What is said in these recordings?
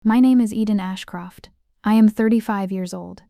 My name is Eden Ashcroft. I am 35 years old.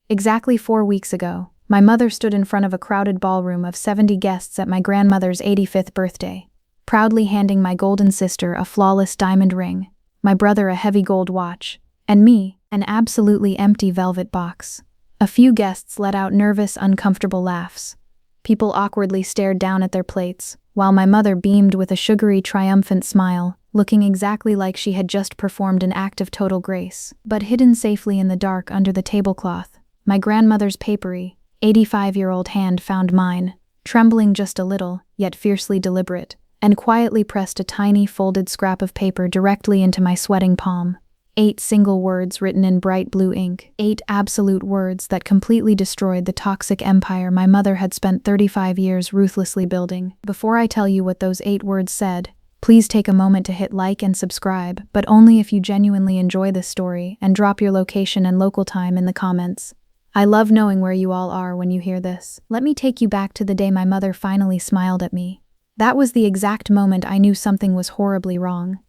Exactly 4 weeks ago, my mother stood in front of a crowded ballroom of 70 guests at my grandmother's 85th birthday, proudly handing my golden sister a flawless diamond ring, my brother a heavy gold watch, and me an absolutely empty velvet box. A few guests let out nervous, uncomfortable laughs. People awkwardly stared down at their plates, while my mother beamed with a sugary, triumphant smile, looking exactly like she had just performed an act of total grace. But hidden safely in the dark under the tablecloth, my grandmother's papery, 85-year-old hand found mine, trembling just a little, yet fiercely deliberate, and quietly pressed a tiny folded scrap of paper directly into my sweating palm. 8 single words written in bright blue ink, 8 absolute words that completely destroyed the toxic empire my mother had spent 35 years ruthlessly building. Before I tell you what those 8 words said, please take a moment to hit like and subscribe, but only if you genuinely enjoy this story, and drop your location and local time in the comments. I love knowing where you all are when you hear this. Let me take you back to the day my mother finally smiled at me. That was the exact moment I knew something was horribly wrong.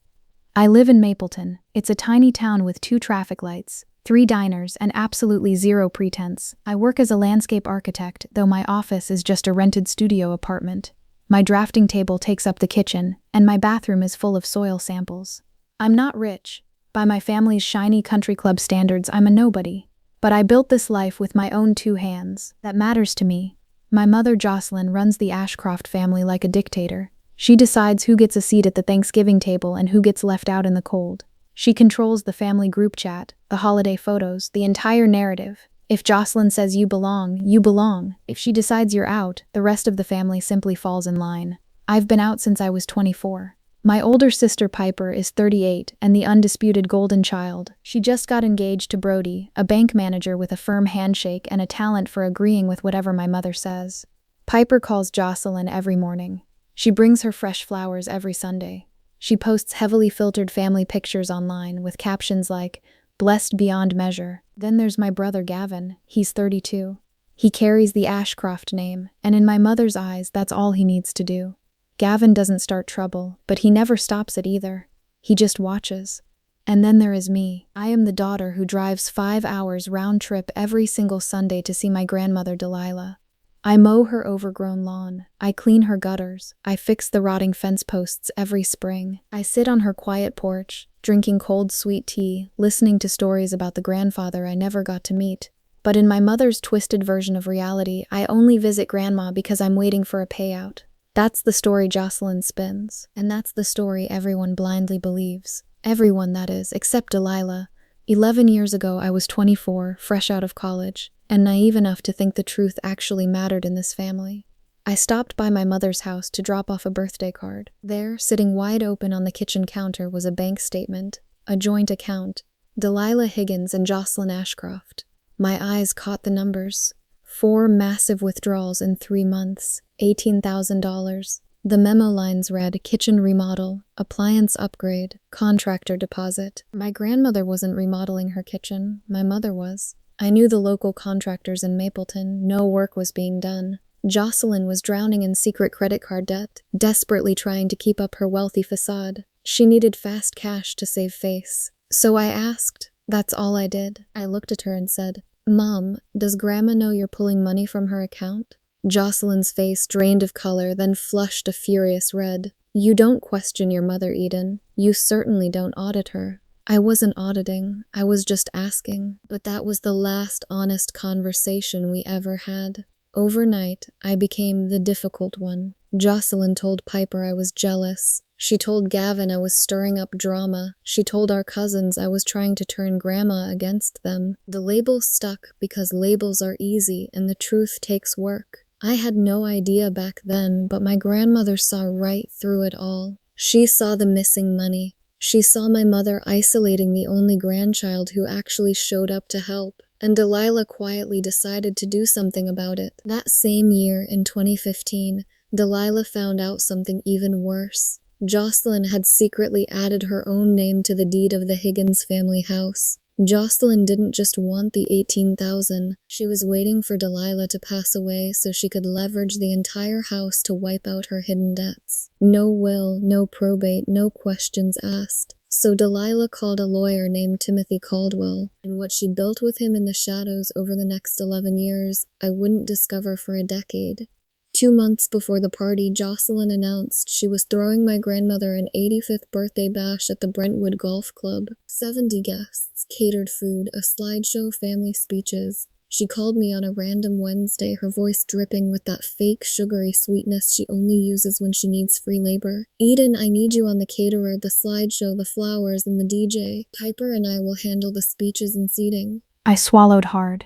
I live in Mapleton. It's a tiny town with 2 traffic lights, 3 diners, and absolutely zero pretense. I work as a landscape architect, though my office is just a rented studio apartment. My drafting table takes up the kitchen, and my bathroom is full of soil samples. I'm not rich. By my family's shiny country club standards, I'm a nobody. But I built this life with my own 2 hands. That matters to me. My mother, Jocelyn, runs the Ashcroft family like a dictator. She decides who gets a seat at the Thanksgiving table and who gets left out in the cold. She controls the family group chat, the holiday photos, the entire narrative. If Jocelyn says you belong, you belong. If she decides you're out, the rest of the family simply falls in line. I've been out since I was 24. My older sister Piper is 38 and the undisputed golden child. She just got engaged to Brody, a bank manager with a firm handshake and a talent for agreeing with whatever my mother says. Piper calls Jocelyn every morning. She brings her fresh flowers every Sunday. She posts heavily filtered family pictures online with captions like, "Blessed beyond measure." Then there's my brother Gavin. He's 32. He carries the Ashcroft name, and in my mother's eyes, that's all he needs to do. Gavin doesn't start trouble, but he never stops it either. He just watches. And then there is me. I am the daughter who drives 5 hours round trip every single Sunday to see my grandmother Delilah. I mow her overgrown lawn. I clean her gutters. I fix the rotting fence posts every spring. I sit on her quiet porch, drinking cold sweet tea, listening to stories about the grandfather I never got to meet. But in my mother's twisted version of reality, I only visit grandma because I'm waiting for a payout. That's the story Jocelyn spins, and that's the story everyone blindly believes. Everyone, that is, except Delilah. 11 years ago, I was 24, fresh out of college, and naive enough to think the truth actually mattered in this family. I stopped by my mother's house to drop off a birthday card. There, sitting wide open on the kitchen counter, was a bank statement, a joint account, Delilah Higgins and Jocelyn Ashcroft. My eyes caught the numbers. 4 massive withdrawals in 3 months, $18,000. The memo lines read, kitchen remodel, appliance upgrade, contractor deposit. My grandmother wasn't remodeling her kitchen, my mother was. I knew the local contractors in Mapleton. No work was being done. Jocelyn was drowning in secret credit card debt, desperately trying to keep up her wealthy facade. She needed fast cash to save face. So I asked. That's all I did. I looked at her and said, "Mom, does Grandma know you're pulling money from her account?" Jocelyn's face drained of color, then flushed a furious red. "You don't question your mother, Eden. You certainly don't audit her." I wasn't auditing, I was just asking. But that was the last honest conversation we ever had. Overnight, I became the difficult one. Jocelyn told Piper I was jealous. She told Gavin I was stirring up drama. She told our cousins I was trying to turn Grandma against them. The label stuck because labels are easy and the truth takes work. I had no idea back then, but my grandmother saw right through it all. She saw the missing money. She saw my mother isolating the only grandchild who actually showed up to help, and Delilah quietly decided to do something about it. That same year, in 2015, Delilah found out something even worse. Jocelyn had secretly added her own name to the deed of the Higgins family house. Jocelyn didn't just want the $18,000. She was waiting for Delilah to pass away so she could leverage the entire house to wipe out her hidden debts. No will, no probate, no questions asked. So Delilah called a lawyer named Timothy Caldwell, and what she built with him in the shadows over the next 11 years, I wouldn't discover for a decade. 2 months before the party, Jocelyn announced she was throwing my grandmother an 85th birthday bash at the Brentwood Golf Club. 70 guests, catered food, a slideshow, family speeches. She called me on a random Wednesday, her voice dripping with that fake sugary sweetness she only uses when she needs free labor. "Eden, I need you on the caterer, the slideshow, the flowers, and the DJ. Piper and I will handle the speeches and seating." I swallowed hard.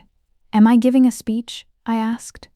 Am I giving a speech? I asked.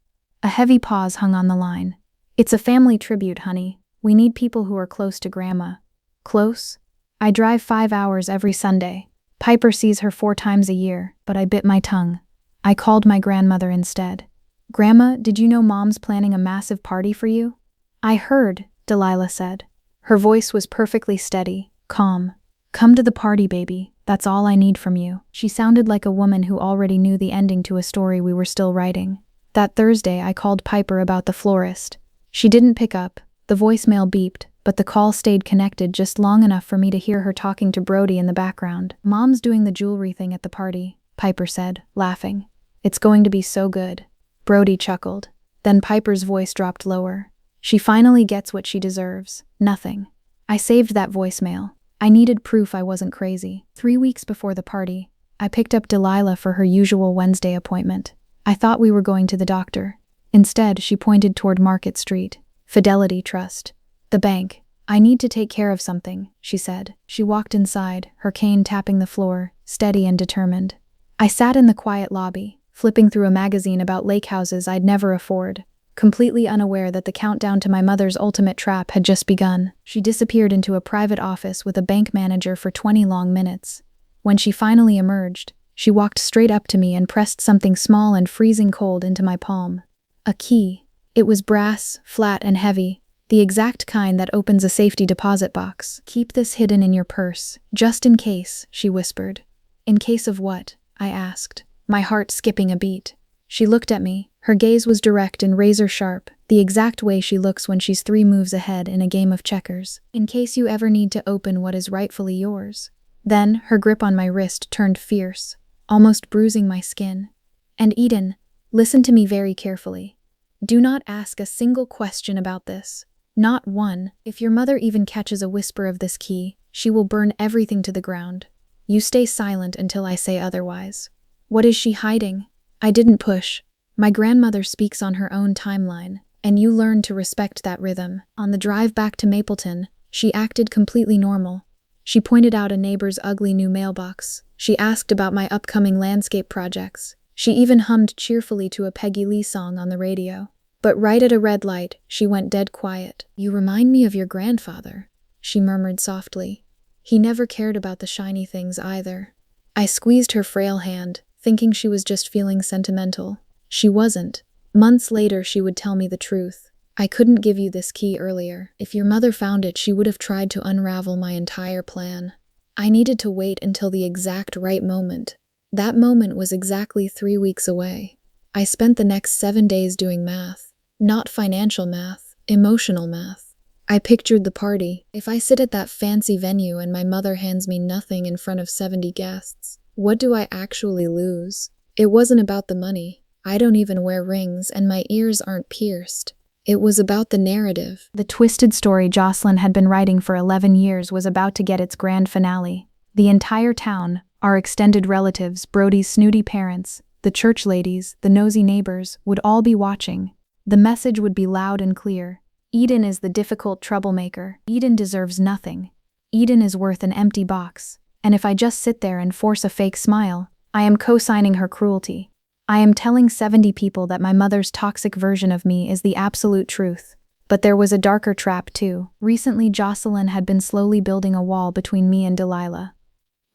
A heavy pause hung on the line. It's a family tribute, honey. We need people who are close to Grandma. Close? I drive 5 hours every Sunday. Piper sees her 4 times a year, but I bit my tongue. I called my grandmother instead. "Grandma, did you know Mom's planning a massive party for you?" "I heard," Delilah said. Her voice was perfectly steady, calm. "Come to the party, baby. That's all I need from you." She sounded like a woman who already knew the ending to a story we were still writing. That Thursday, I called Piper about the florist. She didn't pick up. The voicemail beeped, but the call stayed connected just long enough for me to hear her talking to Brody in the background. "Mom's doing the jewelry thing at the party," Piper said, laughing. "It's going to be so good." Brody chuckled. Then Piper's voice dropped lower. "She finally gets what she deserves. Nothing." I saved that voicemail. I needed proof I wasn't crazy. 3 weeks before the party, I picked up Delilah for her usual Wednesday appointment. I thought we were going to the doctor. Instead, she pointed toward Market Street. "Fidelity Trust. The bank. I need to take care of something," she said. She walked inside, her cane tapping the floor, steady and determined. I sat in the quiet lobby, flipping through a magazine about lake houses I'd never afford, completely unaware that the countdown to my mother's ultimate trap had just begun. She disappeared into a private office with a bank manager for 20 long minutes. When she finally emerged, she walked straight up to me and pressed something small and freezing cold into my palm. A key. It was brass, flat and heavy, the exact kind that opens a safety deposit box. "Keep this hidden in your purse, just in case," she whispered. "In case of what?" I asked, my heart skipping a beat. She looked at me. Her gaze was direct and razor-sharp, the exact way she looks when she's 3 moves ahead in a game of checkers. "In case you ever need to open what is rightfully yours." Then, her grip on my wrist turned fierce, almost bruising my skin. "And Eden, listen to me very carefully. Do not ask a single question about this. Not one. If your mother even catches a whisper of this key, she will burn everything to the ground. You stay silent until I say otherwise." "What is she hiding?" I didn't push. My grandmother speaks on her own timeline, and you learn to respect that rhythm. On the drive back to Mapleton, she acted completely normal. She pointed out a neighbor's ugly new mailbox. She asked about my upcoming landscape projects. She even hummed cheerfully to a Peggy Lee song on the radio. But right at a red light, she went dead quiet. "You remind me of your grandfather," she murmured softly. "He never cared about the shiny things either." I squeezed her frail hand, thinking she was just feeling sentimental. She wasn't. Months later, she would tell me the truth. "I couldn't give you this key earlier. If your mother found it, she would have tried to unravel my entire plan. I needed to wait until the exact right moment." That moment was exactly 3 weeks away. I spent the next 7 days doing math. Not financial math, emotional math. I pictured the party. If I sit at that fancy venue and my mother hands me nothing in front of 70 guests, what do I actually lose? It wasn't about the money. I don't even wear rings and my ears aren't pierced. It was about the narrative. The twisted story Jocelyn had been writing for 11 years was about to get its grand finale. The entire town, our extended relatives, Brody's snooty parents, the church ladies, the nosy neighbors, would all be watching. The message would be loud and clear. Eden is the difficult troublemaker. Eden deserves nothing. Eden is worth an empty box. And if I just sit there and force a fake smile, I am co-signing her cruelty. I am telling 70 people that my mother's toxic version of me is the absolute truth. But there was a darker trap too. Recently, Jocelyn had been slowly building a wall between me and Delilah.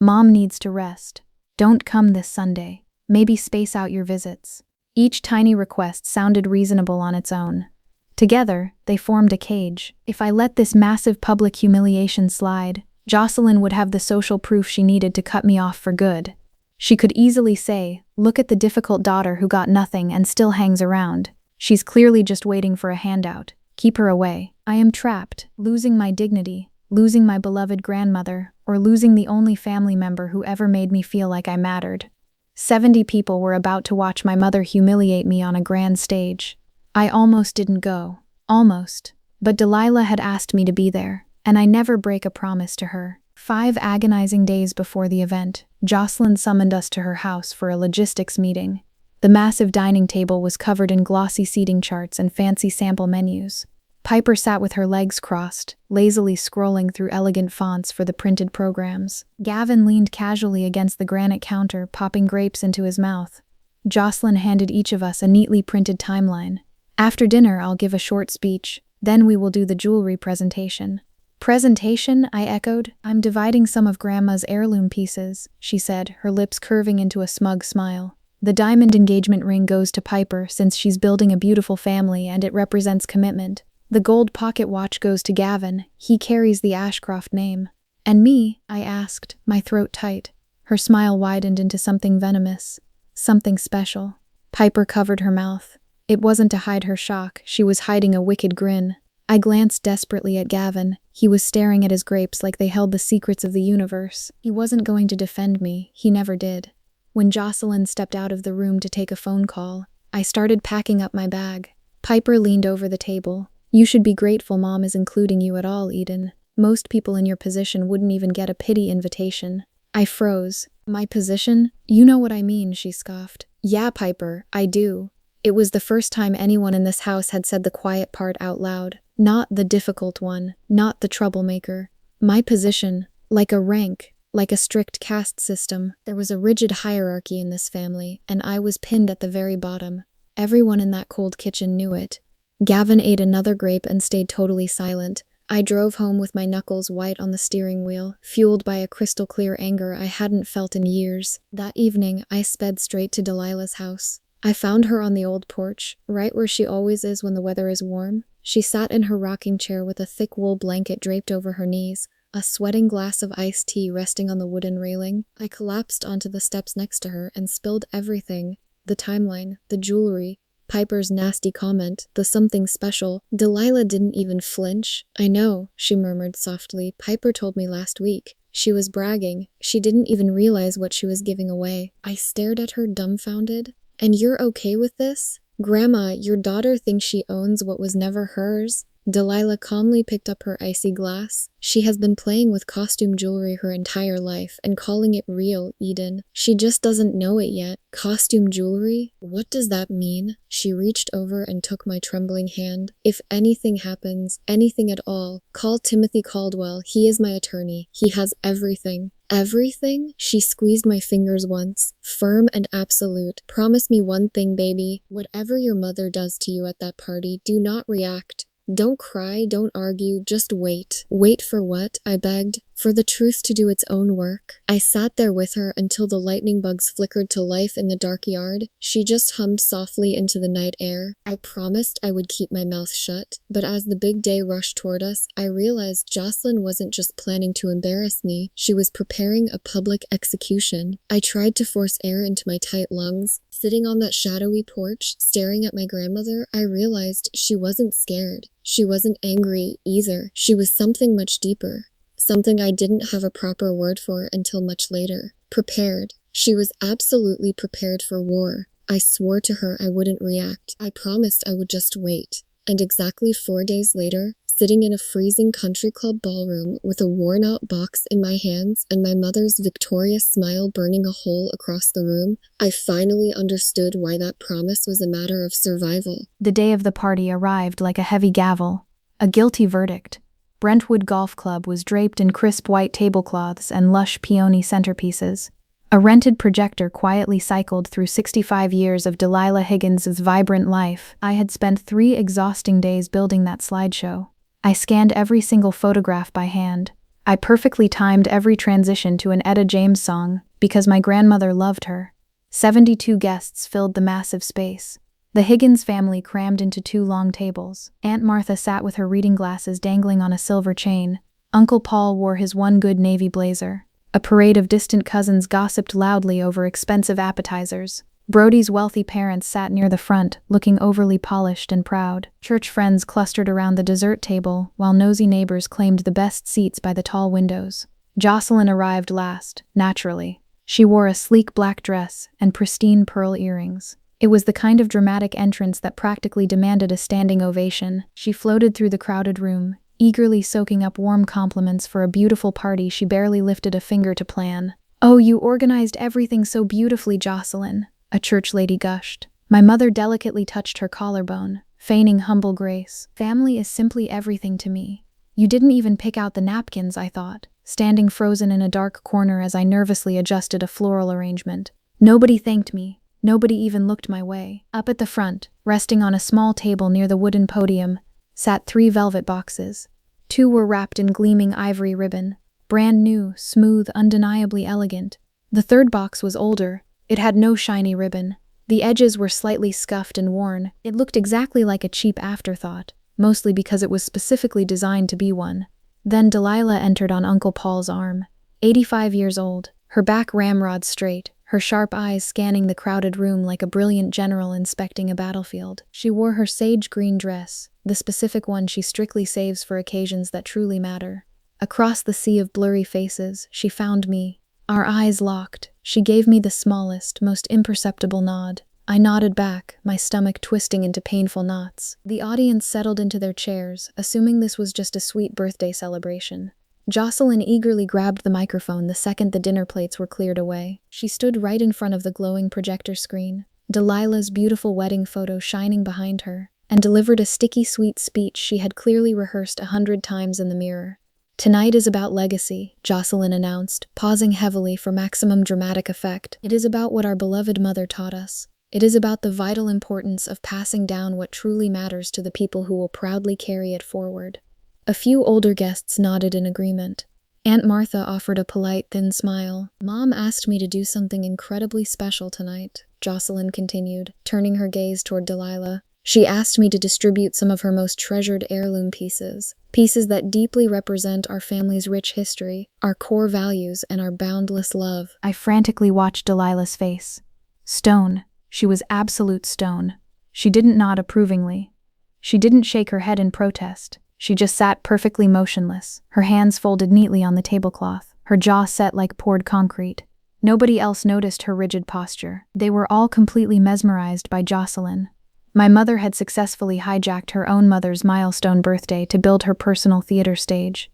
"Mom needs to rest. Don't come this Sunday. Maybe space out your visits." Each tiny request sounded reasonable on its own. Together, they formed a cage. If I let this massive public humiliation slide, Jocelyn would have the social proof she needed to cut me off for good. She could easily say, "Look at the difficult daughter who got nothing and still hangs around. She's clearly just waiting for a handout. Keep her away." I am trapped, losing my dignity, losing my beloved grandmother, or losing the only family member who ever made me feel like I mattered. 70 people were about to watch my mother humiliate me on a grand stage. I almost didn't go. Almost. But Delilah had asked me to be there, and I never break a promise to her. 5 agonizing days before the event, Jocelyn summoned us to her house for a logistics meeting. The massive dining table was covered in glossy seating charts and fancy sample menus. Piper sat with her legs crossed, lazily scrolling through elegant fonts for the printed programs. Gavin leaned casually against the granite counter, popping grapes into his mouth. Jocelyn handed each of us a neatly printed timeline. After dinner, I'll give a short speech. Then we will do the jewelry presentation. Presentation? I echoed. I'm dividing some of Grandma's heirloom pieces, she said, her lips curving into a smug smile. The diamond engagement ring goes to Piper since she's building a beautiful family and it represents commitment. The gold pocket watch goes to Gavin. He carries the Ashcroft name. And me? I asked, my throat tight. Her smile widened into something venomous. Something special. Piper covered her mouth. It wasn't to hide her shock. She was hiding a wicked grin. I glanced desperately at Gavin. He was staring at his grapes like they held the secrets of the universe. He wasn't going to defend me. He never did. When Jocelyn stepped out of the room to take a phone call, I started packing up my bag. Piper leaned over the table. You should be grateful Mom is including you at all, Eden. Most people in your position wouldn't even get a pity invitation. I froze. My position? You know what I mean, she scoffed. Yeah, Piper, I do. It was the first time anyone in this house had said the quiet part out loud. Not the difficult one, not the troublemaker. My position, like a rank, like a strict caste system. There was a rigid hierarchy in this family, and I was pinned at the very bottom. Everyone in that cold kitchen knew it. Gavin ate another grape and stayed totally silent. I drove home with my knuckles white on the steering wheel, fueled by a crystal-clear anger I hadn't felt in years. That evening, I sped straight to Delilah's house. I found her on the old porch, right where she always is when the weather is warm. She sat in her rocking chair with a thick wool blanket draped over her knees, a sweating glass of iced tea resting on the wooden railing. I collapsed onto the steps next to her and spilled everything. The timeline, the jewelry, Piper's nasty comment, the something special. Delilah didn't even flinch. I know, she murmured softly. Piper told me last week. She was bragging. She didn't even realize what she was giving away. I stared at her dumbfounded. And you're okay with this? Grandma, your daughter thinks she owns what was never hers. Delilah calmly picked up her icy glass. She has been playing with costume jewelry her entire life and calling it real, Eden. She just doesn't know it yet. Costume jewelry? What does that mean? She reached over and took my trembling hand. If anything happens, anything at all, call Timothy Caldwell. He is my attorney. He has everything. Everything? She squeezed my fingers once, firm and absolute. Promise me one thing, baby. Whatever your mother does to you at that party, do not react. Don't cry, don't argue, just wait. Wait for what? I begged. For the truth to do its own work. I sat there with her until the lightning bugs flickered to life in the dark yard. She just hummed softly into the night air. I promised I would keep my mouth shut. But as the big day rushed toward us, I realized Jocelyn wasn't just planning to embarrass me. She was preparing a public execution. I tried to force air into my tight lungs. Sitting on that shadowy porch, staring at my grandmother, I realized she wasn't scared. She wasn't angry either. She was something much deeper. Something I didn't have a proper word for until much later. Prepared. She was absolutely prepared for war. I swore to her I wouldn't react. I promised I would just wait. And exactly 4 days later, sitting in a freezing country club ballroom with a worn-out box in my hands and my mother's victorious smile burning a hole across the room, I finally understood why that promise was a matter of survival. The day of the party arrived like a heavy gavel, a guilty verdict. Brentwood Golf Club was draped in crisp white tablecloths and lush peony centerpieces. A rented projector quietly cycled through 65 years of Delilah Higgins's vibrant life. I had spent 3 exhausting days building that slideshow. I scanned every single photograph by hand. I perfectly timed every transition to an Etta James song because my grandmother loved her. 72 guests filled the massive space. The Higgins family crammed into 2 long tables. Aunt Martha sat with her reading glasses dangling on a silver chain. Uncle Paul wore his one good navy blazer. A parade of distant cousins gossiped loudly over expensive appetizers. Brody's wealthy parents sat near the front, looking overly polished and proud. Church friends clustered around the dessert table, while nosy neighbors claimed the best seats by the tall windows. Jocelyn arrived last, naturally. She wore a sleek black dress and pristine pearl earrings. It was the kind of dramatic entrance that practically demanded a standing ovation. She floated through the crowded room, eagerly soaking up warm compliments for a beautiful party she barely lifted a finger to plan. "Oh, you organized everything so beautifully, Jocelyn," a church lady gushed. My mother delicately touched her collarbone, feigning humble grace. "Family is simply everything to me. You didn't even pick out the napkins," I thought, standing frozen in a dark corner as I nervously adjusted a floral arrangement. Nobody thanked me. Nobody even looked my way. Up at the front, resting on a small table near the wooden podium, sat 3 velvet boxes. 2 were wrapped in gleaming ivory ribbon, brand new, smooth, undeniably elegant. The 3rd box was older. It had no shiny ribbon. The edges were slightly scuffed and worn. It looked exactly like a cheap afterthought, mostly because it was specifically designed to be one. Then Delilah entered on Uncle Paul's arm. 85 years old, her back ramrod straight, her sharp eyes scanning the crowded room like a brilliant general inspecting a battlefield. She wore her sage green dress, the specific one she strictly saves for occasions that truly matter. Across the sea of blurry faces, she found me. Our eyes locked. She gave me the smallest, most imperceptible nod. I nodded back, my stomach twisting into painful knots. The audience settled into their chairs, assuming this was just a sweet birthday celebration. Jocelyn eagerly grabbed the microphone the second the dinner plates were cleared away. She stood right in front of the glowing projector screen, Delilah's beautiful wedding photo shining behind her, and delivered a sticky sweet speech she had clearly rehearsed 100 times in the mirror. "Tonight is about legacy," Jocelyn announced, pausing heavily for maximum dramatic effect. "It is about what our beloved mother taught us. It is about the vital importance of passing down what truly matters to the people who will proudly carry it forward." A few older guests nodded in agreement. Aunt Martha offered a polite, thin smile. "Mom asked me to do something incredibly special tonight," Jocelyn continued, turning her gaze toward Delilah. "She asked me to distribute some of her most treasured heirloom pieces that deeply represent our family's rich history, our core values, and our boundless love." I frantically watched Delilah's face. Stone. She was absolute stone. She didn't nod approvingly. She didn't shake her head in protest. She just sat perfectly motionless, her hands folded neatly on the tablecloth, her jaw set like poured concrete. Nobody else noticed her rigid posture. They were all completely mesmerized by Jocelyn. My mother had successfully hijacked her own mother's milestone birthday to build her personal theater stage.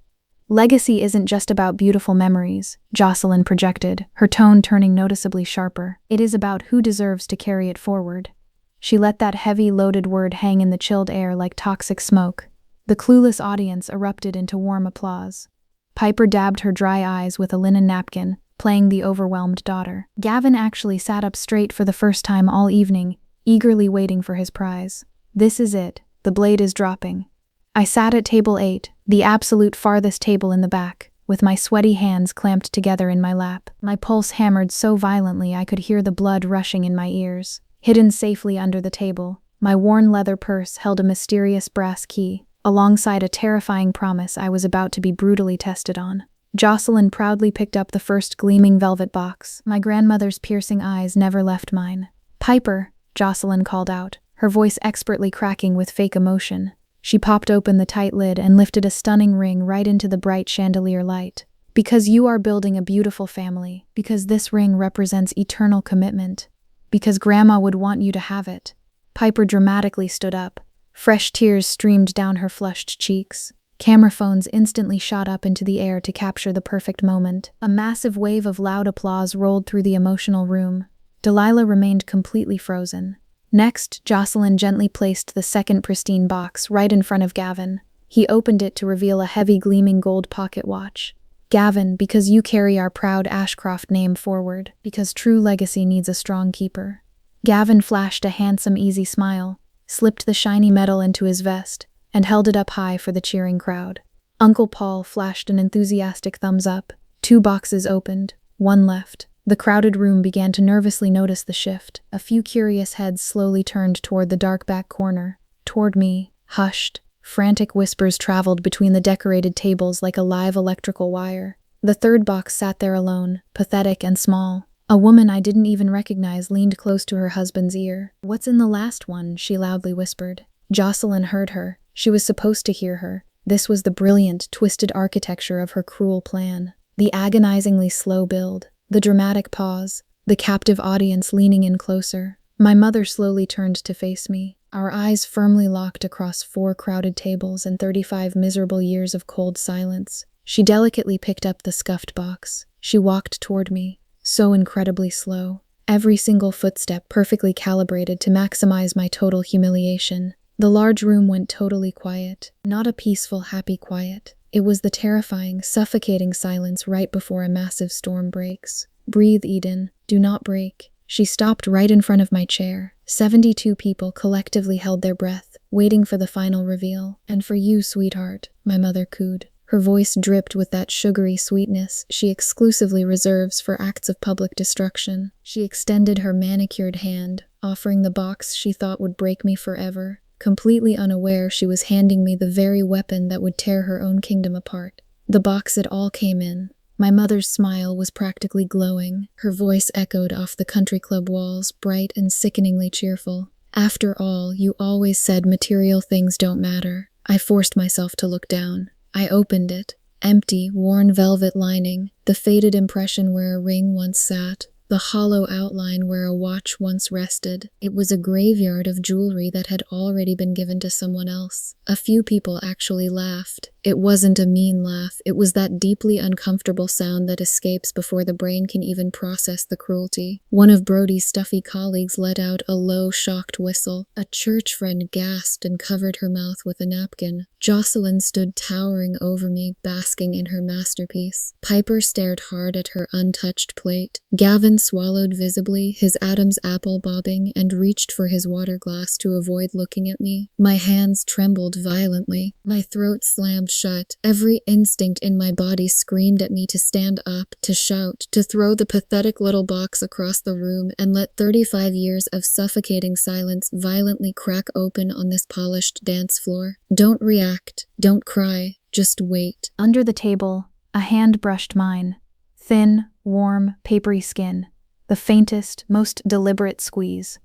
"Legacy isn't just about beautiful memories," Jocelyn projected, her tone turning noticeably sharper. "It is about who deserves to carry it forward." She let that heavy, loaded word hang in the chilled air like toxic smoke. The clueless audience erupted into warm applause. Piper dabbed her dry eyes with a linen napkin, playing the overwhelmed daughter. Gavin actually sat up straight for the first time all evening, eagerly waiting for his prize. "This is it. The blade is dropping." I sat at table 8, the absolute farthest table in the back, with my sweaty hands clamped together in my lap. My pulse hammered so violently I could hear the blood rushing in my ears. Hidden safely under the table, my worn leather purse held a mysterious brass key, alongside a terrifying promise I was about to be brutally tested on. Jocelyn proudly picked up the first gleaming velvet box. My grandmother's piercing eyes never left mine. "Piper," Jocelyn called out, her voice expertly cracking with fake emotion. She popped open the tight lid and lifted a stunning ring right into the bright chandelier light. "Because you are building a beautiful family. Because this ring represents eternal commitment. Because Grandma would want you to have it." Piper dramatically stood up. Fresh tears streamed down her flushed cheeks. Camera phones instantly shot up into the air to capture the perfect moment. A massive wave of loud applause rolled through the emotional room. Delilah remained completely frozen. Next, Jocelyn gently placed the second pristine box right in front of Gavin. He opened it to reveal a heavy gleaming gold pocket watch. "Gavin, because you carry our proud Ashcroft name forward. Because true legacy needs a strong keeper." Gavin flashed a handsome, easy smile, slipped the shiny metal into his vest, and held it up high for the cheering crowd. Uncle Paul flashed an enthusiastic thumbs up. 2 boxes opened, 1 left. The crowded room began to nervously notice the shift. A few curious heads slowly turned toward the dark back corner, toward me, hushed. Frantic whispers traveled between the decorated tables like a live electrical wire. The 3rd box sat there alone, pathetic and small. A woman I didn't even recognize leaned close to her husband's ear. "What's in the last one?" she loudly whispered. Jocelyn heard her. She was supposed to hear her. This was the brilliant, twisted architecture of her cruel plan. The agonizingly slow build, the dramatic pause, the captive audience leaning in closer. My mother slowly turned to face me, our eyes firmly locked across 4 crowded tables and 35 miserable years of cold silence. She delicately picked up the scuffed box. She walked toward me, so incredibly slow, every single footstep perfectly calibrated to maximize my total humiliation. The large room went totally quiet, not a peaceful, happy quiet. It was the terrifying, suffocating silence right before a massive storm breaks. Breathe, Eden. Do not break. She stopped right in front of my chair. 72 people collectively held their breath, waiting for the final reveal. And for you, sweetheart, my mother cooed. Her voice dripped with that sugary sweetness she exclusively reserves for acts of public destruction. She extended her manicured hand, offering the box she thought would break me forever. Completely unaware she was handing me the very weapon that would tear her own kingdom apart. The box it all came in. My mother's smile was practically glowing. Her voice echoed off the country club walls, bright and sickeningly cheerful. After all, you always said material things don't matter. I forced myself to look down. I opened it. Empty, worn velvet lining, the faded impression where a ring once sat, the hollow outline where a watch once rested. It was a graveyard of jewelry that had already been given to someone else. A few people actually laughed. It wasn't a mean laugh. It was that deeply uncomfortable sound that escapes before the brain can even process the cruelty. One of Brody's stuffy colleagues let out a low, shocked whistle. A church friend gasped and covered her mouth with a napkin. Jocelyn stood towering over me, basking in her masterpiece. Piper stared hard at her untouched plate. Gavin swallowed visibly, his Adam's apple bobbing, and reached for his water glass to avoid looking at me. My hands trembled violently. My throat slammed shut. Every instinct in my body screamed at me to stand up, to shout, to throw the pathetic little box across the room and let 35 years of suffocating silence violently crack open on this polished dance floor. Don't react. Don't cry. Just wait. Under the table, a hand brushed mine. Thin, warm, papery skin. The faintest, most deliberate squeeze.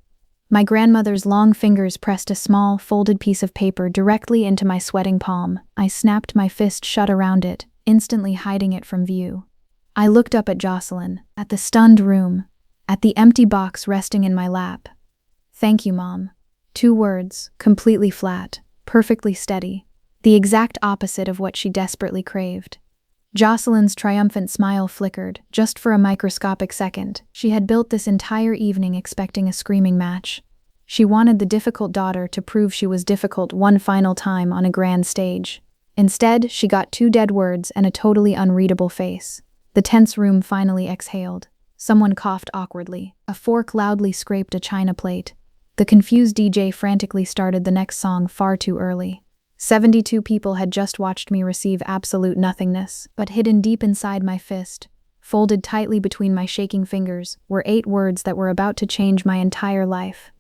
My grandmother's long fingers pressed a small, folded piece of paper directly into my sweating palm. I snapped my fist shut around it, instantly hiding it from view. I looked up at Jocelyn, at the stunned room, at the empty box resting in my lap. "Thank you, Mom." 2 words, completely flat, perfectly steady, the exact opposite of what she desperately craved. Jocelyn's triumphant smile flickered, just for a microscopic second. She had built this entire evening expecting a screaming match. She wanted the difficult daughter to prove she was difficult one final time on a grand stage. Instead, she got 2 dead words and a totally unreadable face. The tense room finally exhaled. Someone coughed awkwardly. A fork loudly scraped a china plate. The confused DJ frantically started the next song far too early. 72 people had just watched me receive absolute nothingness, but hidden deep inside my fist, folded tightly between my shaking fingers, were 8 words that were about to change my entire life.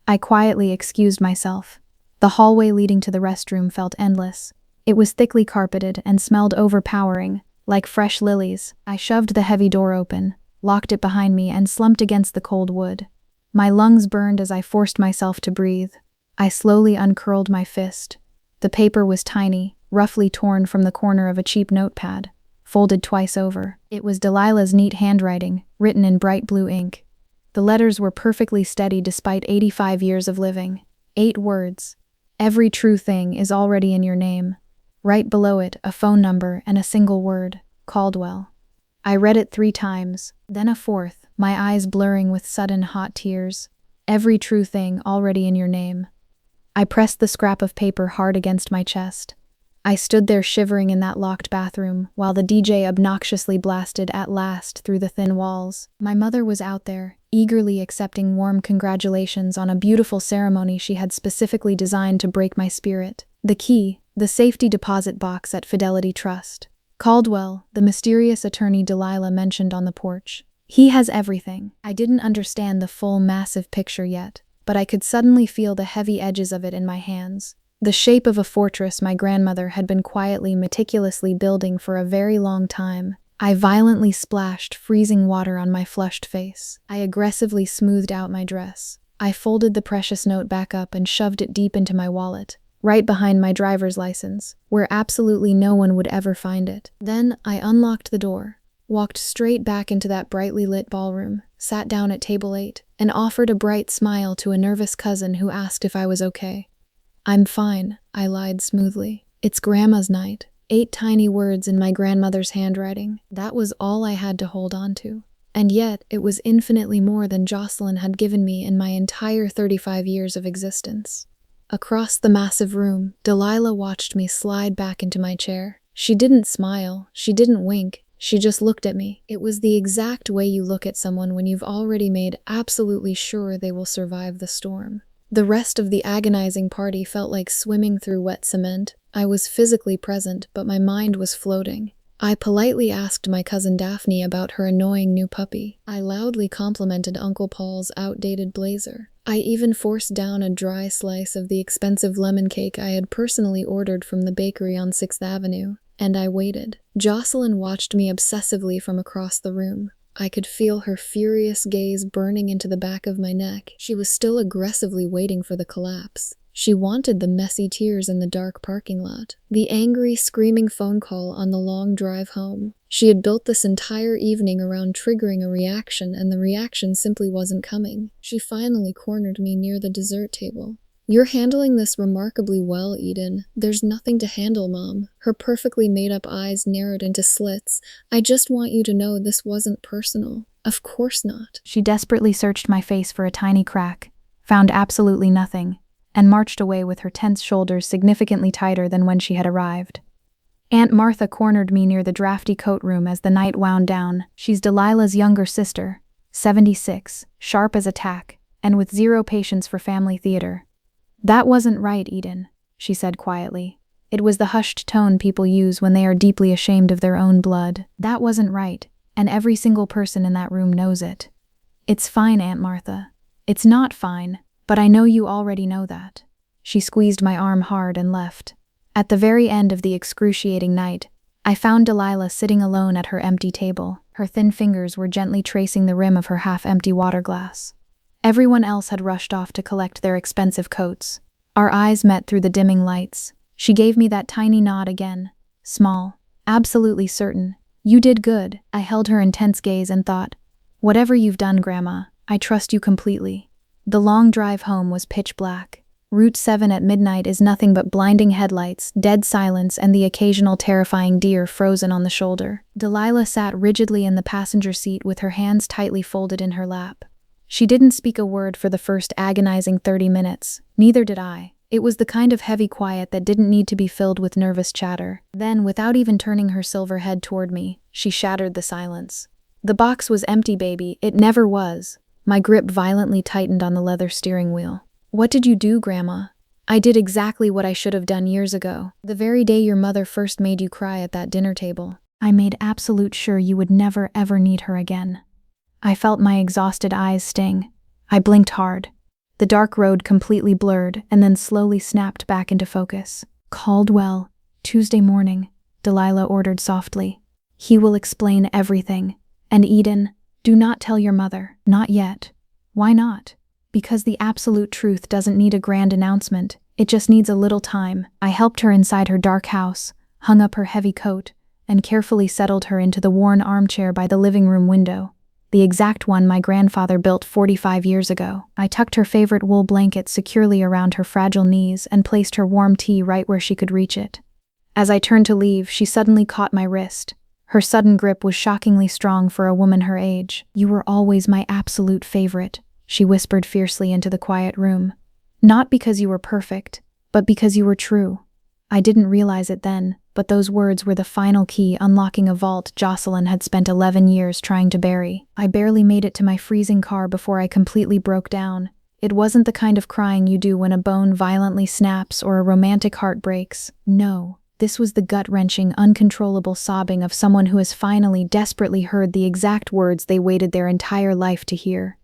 I quietly excused myself. The hallway leading to the restroom felt endless. It was thickly carpeted and smelled overpowering, like fresh lilies. I shoved the heavy door open, locked it behind me, and slumped against the cold wood. My lungs burned as I forced myself to breathe. I slowly uncurled my fist. The paper was tiny, roughly torn from the corner of a cheap notepad, folded twice over. It was Delilah's neat handwriting, written in bright blue ink. The letters were perfectly steady despite 85 years of living. 8 words. "Every true thing is already in your name." Right below it, a phone number and a single word, Caldwell. I read it 3 times, then a 4th, my eyes blurring with sudden hot tears. "Every true thing already in your name." I pressed the scrap of paper hard against my chest. I stood there shivering in that locked bathroom while the DJ obnoxiously blasted "At Last" through the thin walls. My mother was out there, eagerly accepting warm congratulations on a beautiful ceremony she had specifically designed to break my spirit. The key, the safety deposit box at Fidelity Trust. Caldwell, the mysterious attorney Delilah mentioned on the porch. He has everything. I didn't understand the full massive picture yet, but I could suddenly feel the heavy edges of it in my hands. The shape of a fortress my grandmother had been quietly, meticulously building for a very long time. I violently splashed freezing water on my flushed face. I aggressively smoothed out my dress. I folded the precious note back up and shoved it deep into my wallet. right behind my driver's license, where absolutely no one would ever find it. Then I unlocked the door, walked straight back into that brightly lit ballroom, sat down at table 8, and offered a bright smile to a nervous cousin who asked if I was okay. "I'm fine," I lied smoothly. "It's Grandma's night." 8 tiny words in my grandmother's handwriting. That was all I had to hold on to. And yet, it was infinitely more than Jocelyn had given me in my entire 35 years of existence. Across the massive room, Delilah watched me slide back into my chair. She didn't smile, she didn't wink, she just looked at me. It was the exact way you look at someone when you've already made absolutely sure they will survive the storm. The rest of the agonizing party felt like swimming through wet cement. I was physically present, but my mind was floating. I politely asked my cousin Daphne about her annoying new puppy. I loudly complimented Uncle Paul's outdated blazer. I even forced down a dry slice of the expensive lemon cake I had personally ordered from the bakery on 6th Avenue. And I waited. Jocelyn watched me obsessively from across the room. I could feel her furious gaze burning into the back of my neck. She was still aggressively waiting for the collapse. She wanted the messy tears in the dark parking lot, the angry, screaming phone call on the long drive home. She had built this entire evening around triggering a reaction, and the reaction simply wasn't coming. She finally cornered me near the dessert table. "You're handling this remarkably well, Eden. There's nothing to handle, Mom." Her perfectly made-up eyes narrowed into slits. "I just want you to know this wasn't personal. Of course not." She desperately searched my face for a tiny crack, found absolutely nothing, and marched away with her tense shoulders significantly tighter than when she had arrived. Aunt Martha cornered me near the drafty coat room as the night wound down. She's Delilah's younger sister, 76, sharp as a tack, and with zero patience for family theater. "That wasn't right, Eden," she said quietly. It was the hushed tone people use when they are deeply ashamed of their own blood. "That wasn't right, and every single person in that room knows it." "It's fine, Aunt Martha. It's not fine, but I know you already know that." She squeezed my arm hard and left. At the very end of the excruciating night, I found Delilah sitting alone at her empty table. Her thin fingers were gently tracing the rim of her half-empty water glass. Everyone else had rushed off to collect their expensive coats. Our eyes met through the dimming lights. She gave me that tiny nod again, small, absolutely certain. "You did good." I held her intense gaze and thought, "Whatever you've done, Grandma, I trust you completely." The long drive home was pitch black. Route 7 at midnight is nothing but blinding headlights, dead silence, and the occasional terrifying deer frozen on the shoulder. Delilah sat rigidly in the passenger seat with her hands tightly folded in her lap. She didn't speak a word for the first agonizing 30 minutes. Neither did I. It was the kind of heavy quiet that didn't need to be filled with nervous chatter. Then, without even turning her silver head toward me, she shattered the silence. "The box was empty, baby. It never was." My grip violently tightened on the leather steering wheel. "What did you do, Grandma?" "I did exactly what I should have done years ago. The very day your mother first made you cry at that dinner table. I made absolute sure you would never ever need her again." I felt my exhausted eyes sting. I blinked hard. The dark road completely blurred and then slowly snapped back into focus. "Caldwell, Tuesday morning," Delilah ordered softly. "He will explain everything. And Eden, do not tell your mother. Not yet." "Why not?" "Because the absolute truth doesn't need a grand announcement. It just needs a little time." I helped her inside her dark house, hung up her heavy coat, and carefully settled her into the worn armchair by the living room window, the exact one my grandfather built 45 years ago. I tucked her favorite wool blanket securely around her fragile knees and placed her warm tea right where she could reach it. As I turned to leave, she suddenly caught my wrist. Her sudden grip was shockingly strong for a woman her age. "You were always my absolute favorite," she whispered fiercely into the quiet room. "Not because you were perfect, but because you were true." I didn't realize it then, but those words were the final key unlocking a vault Jocelyn had spent 11 years trying to bury. I barely made it to my freezing car before I completely broke down. It wasn't the kind of crying you do when a bone violently snaps or a romantic heart breaks. No, this was the gut-wrenching, uncontrollable sobbing of someone who has finally desperately heard the exact words they waited their entire life to hear.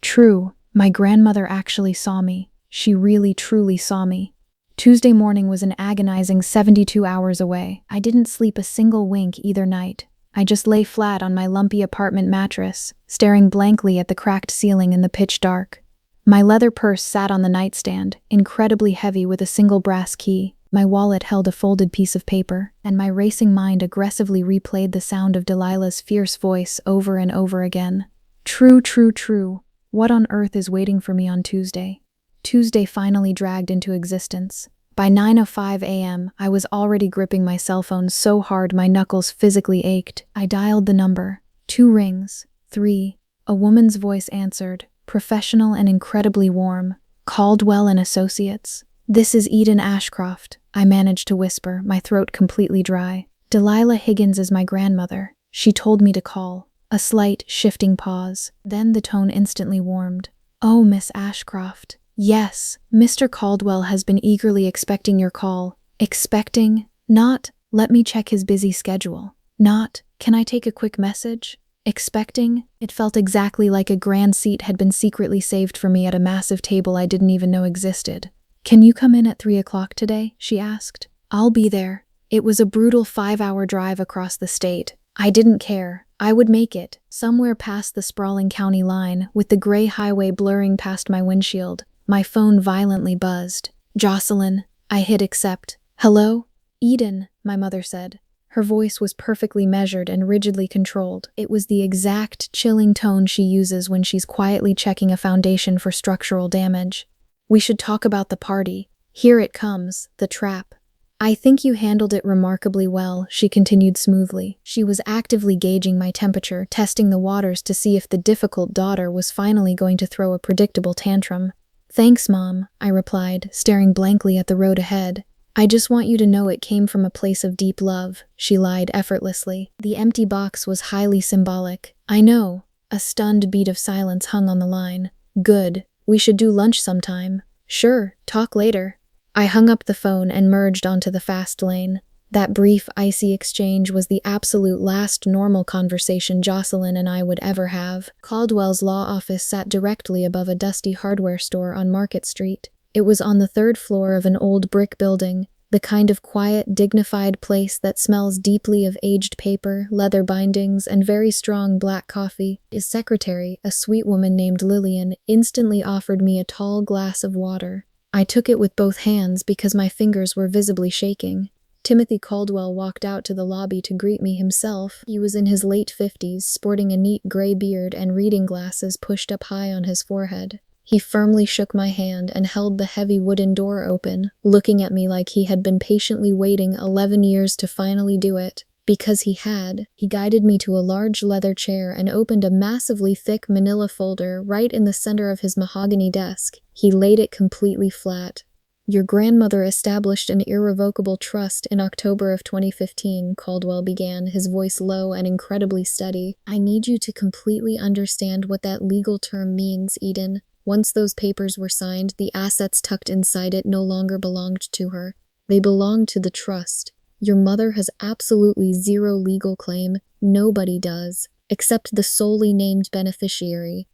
True, my grandmother actually saw me. She really, truly saw me. Tuesday morning was an agonizing 72 hours away. I didn't sleep a single wink either night. I just lay flat on my lumpy apartment mattress, staring blankly at the cracked ceiling in the pitch dark. My leather purse sat on the nightstand, incredibly heavy with a single brass key. My wallet held a folded piece of paper, and my racing mind aggressively replayed the sound of Delilah's fierce voice over and over again. True, true, true. What on earth is waiting for me on Tuesday? Tuesday finally dragged into existence. By 9:05 a.m., I was already gripping my cell phone so hard my knuckles physically ached. I dialed the number. 2 rings. 3. A woman's voice answered, professional and incredibly warm. Caldwell and Associates. This is Eden Ashcroft, I managed to whisper, my throat completely dry. Delilah Higgins is my grandmother. She told me to call. A slight, shifting pause. Then the tone instantly warmed. Oh, Miss Ashcroft. Yes, Mr. Caldwell has been eagerly expecting your call. Expecting? Not, let me check his busy schedule. Not, can I take a quick message? Expecting? It felt exactly like a grand seat had been secretly saved for me at a massive table I didn't even know existed. Can you come in at 3 o'clock today? She asked. I'll be there. It was a brutal 5-hour drive across the state. I didn't care. I would make it, somewhere past the sprawling county line, with the gray highway blurring past my windshield. My phone violently buzzed. Jocelyn. I hit accept. Hello? Eden, my mother said. Her voice was perfectly measured and rigidly controlled. It was the exact chilling tone she uses when she's quietly checking a foundation for structural damage. We should talk about the party. Here it comes, the trap. I think you handled it remarkably well, she continued smoothly. She was actively gauging my temperature, testing the waters to see if the difficult daughter was finally going to throw a predictable tantrum. Thanks, Mom, I replied, staring blankly at the road ahead. I just want you to know it came from a place of deep love, she lied effortlessly. The empty box was highly symbolic. I know. A stunned beat of silence hung on the line. Good. We should do lunch sometime. Sure, talk later. I hung up the phone and merged onto the fast lane. That brief, icy exchange was the absolute last normal conversation Jocelyn and I would ever have. Caldwell's law office sat directly above a dusty hardware store on Market Street. It was on the 3rd floor of an old brick building, the kind of quiet, dignified place that smells deeply of aged paper, leather bindings, and very strong black coffee. His secretary, a sweet woman named Lillian, instantly offered me a tall glass of water. I took it with both hands because my fingers were visibly shaking. Timothy Caldwell walked out to the lobby to greet me himself. He was in his late 50s, sporting a neat gray beard and reading glasses pushed up high on his forehead. He firmly shook my hand and held the heavy wooden door open, looking at me like he had been patiently waiting 11 years to finally do it. Because he had, he guided me to a large leather chair and opened a massively thick manila folder right in the center of his mahogany desk. He laid it completely flat. Your grandmother established an irrevocable trust in October of 2015, Caldwell began, his voice low and incredibly steady. I need you to completely understand what that legal term means, Eden. Once those papers were signed, the assets tucked inside it no longer belonged to her. They belonged to the trust. Your mother has absolutely zero legal claim. Nobody does, except the solely named beneficiary.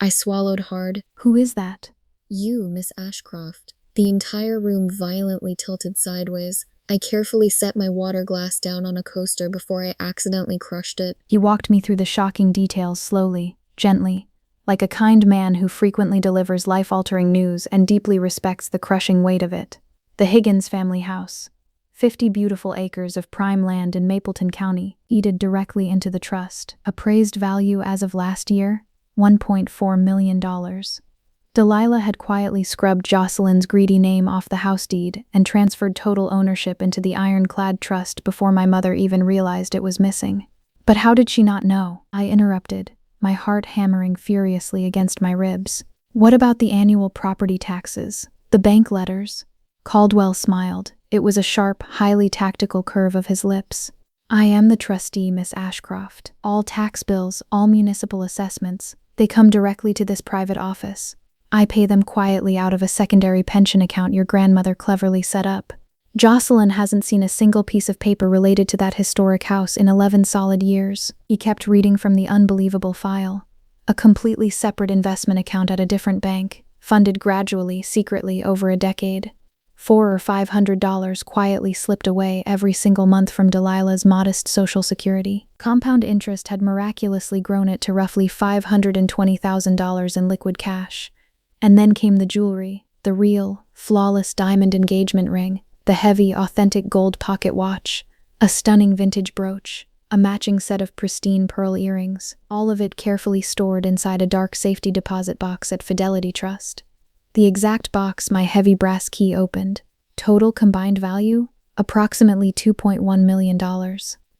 I swallowed hard. Who is that? You, Miss Ashcroft. The entire room violently tilted sideways. I carefully set my water glass down on a coaster before I accidentally crushed it. He walked me through the shocking details slowly, gently, like a kind man who frequently delivers life-altering news and deeply respects the crushing weight of it. The Higgins family house. 50 beautiful acres of prime land in Mapleton County, deeded directly into the trust. Appraised value as of last year, $1.4 million. Delilah had quietly scrubbed Jocelyn's greedy name off the house deed and transferred total ownership into the ironclad trust before my mother even realized it was missing. But how did she not know? I interrupted, my heart hammering furiously against my ribs. What about the annual property taxes? The bank letters? Caldwell smiled. It was a sharp, highly tactical curve of his lips. I am the trustee, Miss Ashcroft. All tax bills, all municipal assessments, they come directly to this private office. I pay them quietly out of a secondary pension account your grandmother cleverly set up. Jocelyn hasn't seen a single piece of paper related to that historic house in 11 solid years. He kept reading from the unbelievable file. A completely separate investment account at a different bank, funded gradually, secretly, over a decade. $400 or $500 quietly slipped away every single month from Delilah's modest Social Security. Compound interest had miraculously grown it to roughly $520,000 in liquid cash. And then came the jewelry, the real, flawless diamond engagement ring, the heavy, authentic gold pocket watch, a stunning vintage brooch, a matching set of pristine pearl earrings, all of it carefully stored inside a dark safety deposit box at Fidelity Trust. The exact box my heavy brass key opened. Total combined value? Approximately $2.1 million.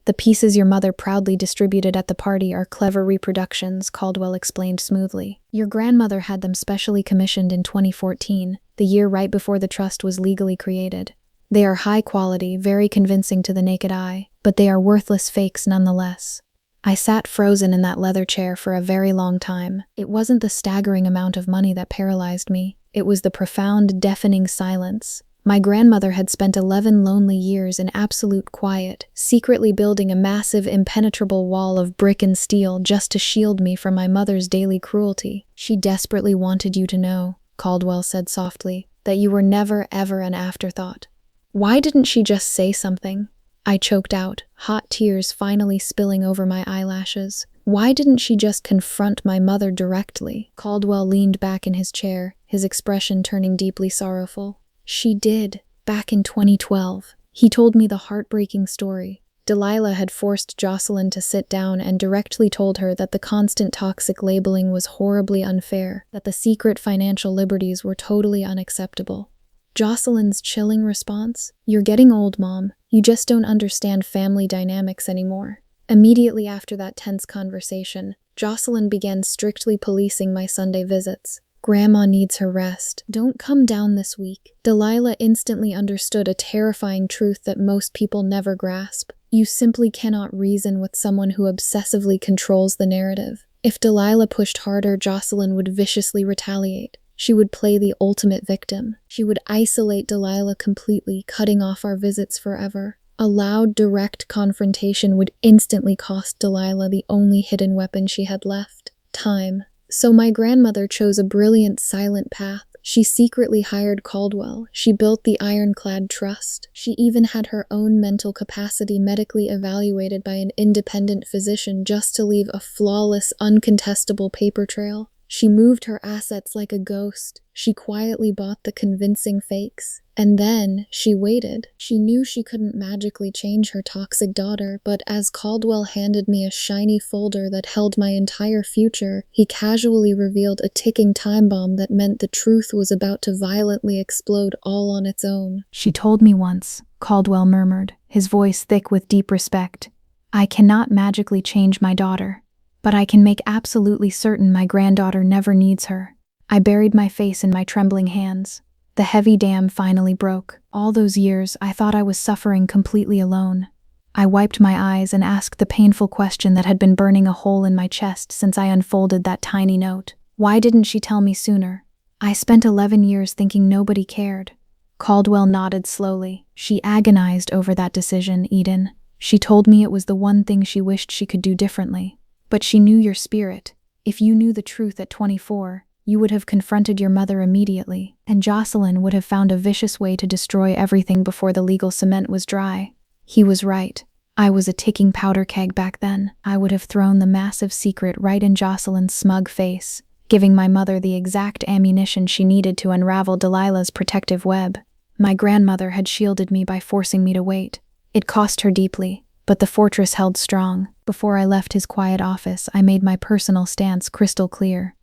The pieces your mother proudly distributed at the party are clever reproductions, Caldwell explained smoothly. Your grandmother had them specially commissioned in 2014, the year right before the trust was legally created. They are high quality, very convincing to the naked eye, but they are worthless fakes nonetheless. I sat frozen in that leather chair for a very long time. It wasn't the staggering amount of money that paralyzed me. It was the profound, deafening silence. My grandmother had spent 11 lonely years in absolute quiet, secretly building a massive, impenetrable wall of brick and steel just to shield me from my mother's daily cruelty. She desperately wanted you to know, Caldwell said softly, that you were never, ever an afterthought. Why didn't she just say something? I choked out, hot tears finally spilling over my eyelashes. Why didn't she just confront my mother directly? Caldwell leaned back in his chair, his expression turning deeply sorrowful. She did, back in 2012. He told me the heartbreaking story. Delilah had forced Jocelyn to sit down and directly told her that the constant toxic labeling was horribly unfair, that the secret financial liberties were totally unacceptable. Jocelyn's chilling response? "You're getting old, Mom. You just don't understand family dynamics anymore." Immediately after that tense conversation, Jocelyn began strictly policing my Sunday visits. "Grandma needs her rest. Don't come down this week." Delilah instantly understood a terrifying truth that most people never grasp. You simply cannot reason with someone who obsessively controls the narrative. If Delilah pushed harder, Jocelyn would viciously retaliate. She would play the ultimate victim. She would isolate Delilah completely, cutting off our visits forever. A loud, direct confrontation would instantly cost Delilah the only hidden weapon she had left: time. So my grandmother chose a brilliant, silent path. She secretly hired Caldwell. She built the ironclad trust. She even had her own mental capacity medically evaluated by an independent physician just to leave a flawless, uncontestable paper trail. She moved her assets like a ghost. She quietly bought the convincing fakes. And then she waited. She knew she couldn't magically change her toxic daughter, but as Caldwell handed me a shiny folder that held my entire future, he casually revealed a ticking time bomb that meant the truth was about to violently explode all on its own. "She told me once," Caldwell murmured, his voice thick with deep respect, "I cannot magically change my daughter, but I can make absolutely certain my granddaughter never needs her." I buried my face in my trembling hands. The heavy dam finally broke. All those years, I thought I was suffering completely alone. I wiped my eyes and asked the painful question that had been burning a hole in my chest since I unfolded that tiny note. Why didn't she tell me sooner? I spent 11 years thinking nobody cared. Caldwell nodded slowly. "She agonized over that decision, Eden. She told me it was the one thing she wished she could do differently. But she knew your spirit. If you knew the truth at 24, you would have confronted your mother immediately, and Jocelyn would have found a vicious way to destroy everything before the legal cement was dry." He was right. I was a ticking powder keg back then. I would have thrown the massive secret right in Jocelyn's smug face, giving my mother the exact ammunition she needed to unravel Delilah's protective web. My grandmother had shielded me by forcing me to wait. It cost her deeply, but the fortress held strong. Before I left his quiet office, I made my personal stance crystal clear.